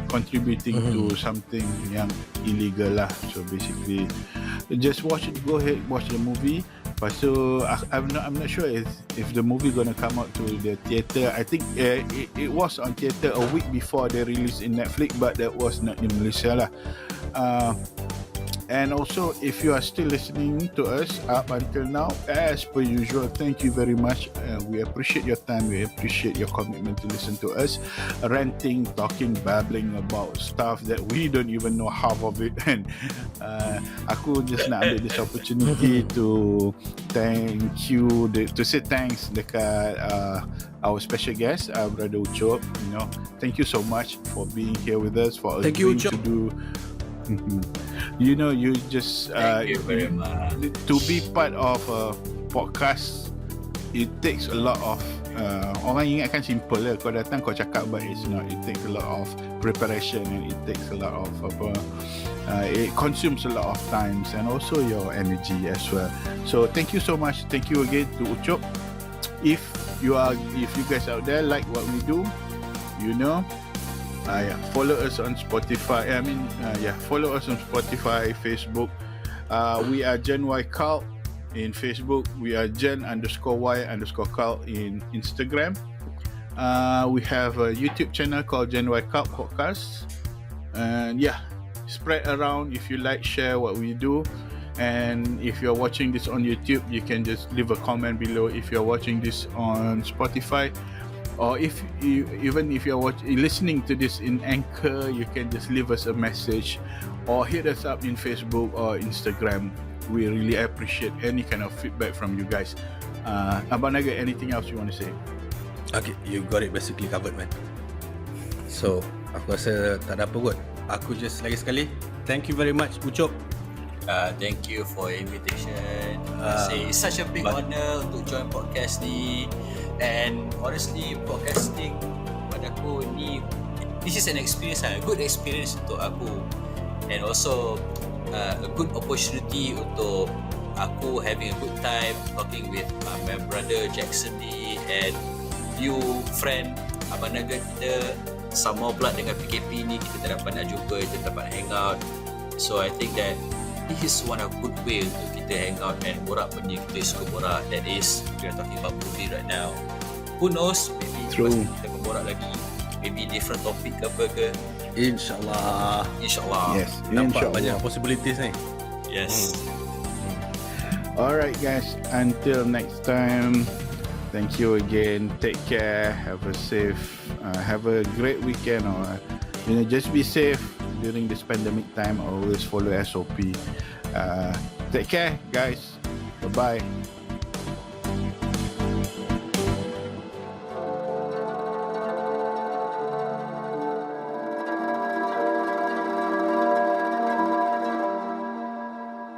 contributing to something yang illegal lah. So basically just watch it, go ahead, watch the movie. Lepas tu I'm not sure if the movie gonna come out to the theater. I think it was on theater a week before they released in Netflix, but that was not in Malaysia lah. And also, if you are still listening to us up until now, as per usual, thank you very much. We appreciate your time. We appreciate your commitment to listen to us. Ranting, talking, babbling about stuff that we don't even know half of it. And aku just nak ambil this opportunity to say thanks dekat our special guest, Brother Ucop. Thank you so much for being here with us, for agreeing to do. You just Thank you very much. To be part of a podcast, it takes a lot of orang ingatkan simple lah. Kau datang kau cakap, but it's not. It takes a lot of preparation and it takes a lot of it consumes a lot of times and also your energy as well. So thank you so much. Thank you again to Ucop. If you guys out there like what we do, follow us on Spotify. Follow us on Spotify, Facebook. We are Gen Y Cult in Facebook. We are Gen_Y_Cult in Instagram. We have a YouTube channel called Gen Y Cult Podcast. And spread around if you like, share what we do. And if you're watching this on YouTube, you can just leave a comment below. If you're watching this on Spotify, or if you're listening to this in Anchor, you can just leave us a message or hit us up in Facebook or Instagram. We really appreciate any kind of feedback from you guys. Abang Naga, anything else you want to say? Okay, you got it basically covered, man. So, aku rasa tak ada apa kot. Aku just lagi sekali, thank you very much, Ucop. Thank you for your invitation. It's such a big honor untuk join podcast ni. And honestly, podcasting pada aku ni, this is an experience, a good experience untuk aku. And also a good opportunity untuk aku having a good time talking with my brother Jackson ni, and you friend Abang Naga kita. Sama pula dengan PKP ni, kita tak dapat nak jumpa, kita tak dapat hang out. So I think that this is one of good way untuk kita hang out and borak benda kita suka borak. That is, we are talking about movie right now. Who knows, maybe lepas ni kita akan borak lagi, maybe different topic ke apa ke. InsyaAllah. Yes, Nampak insyaAllah. banyak possibilities ni. Yes. Alright guys, until next time, thank you again. Take care. Have a great weekend, or just be safe during this pandemic time. Always follow SOP. Take care, guys. Bye bye.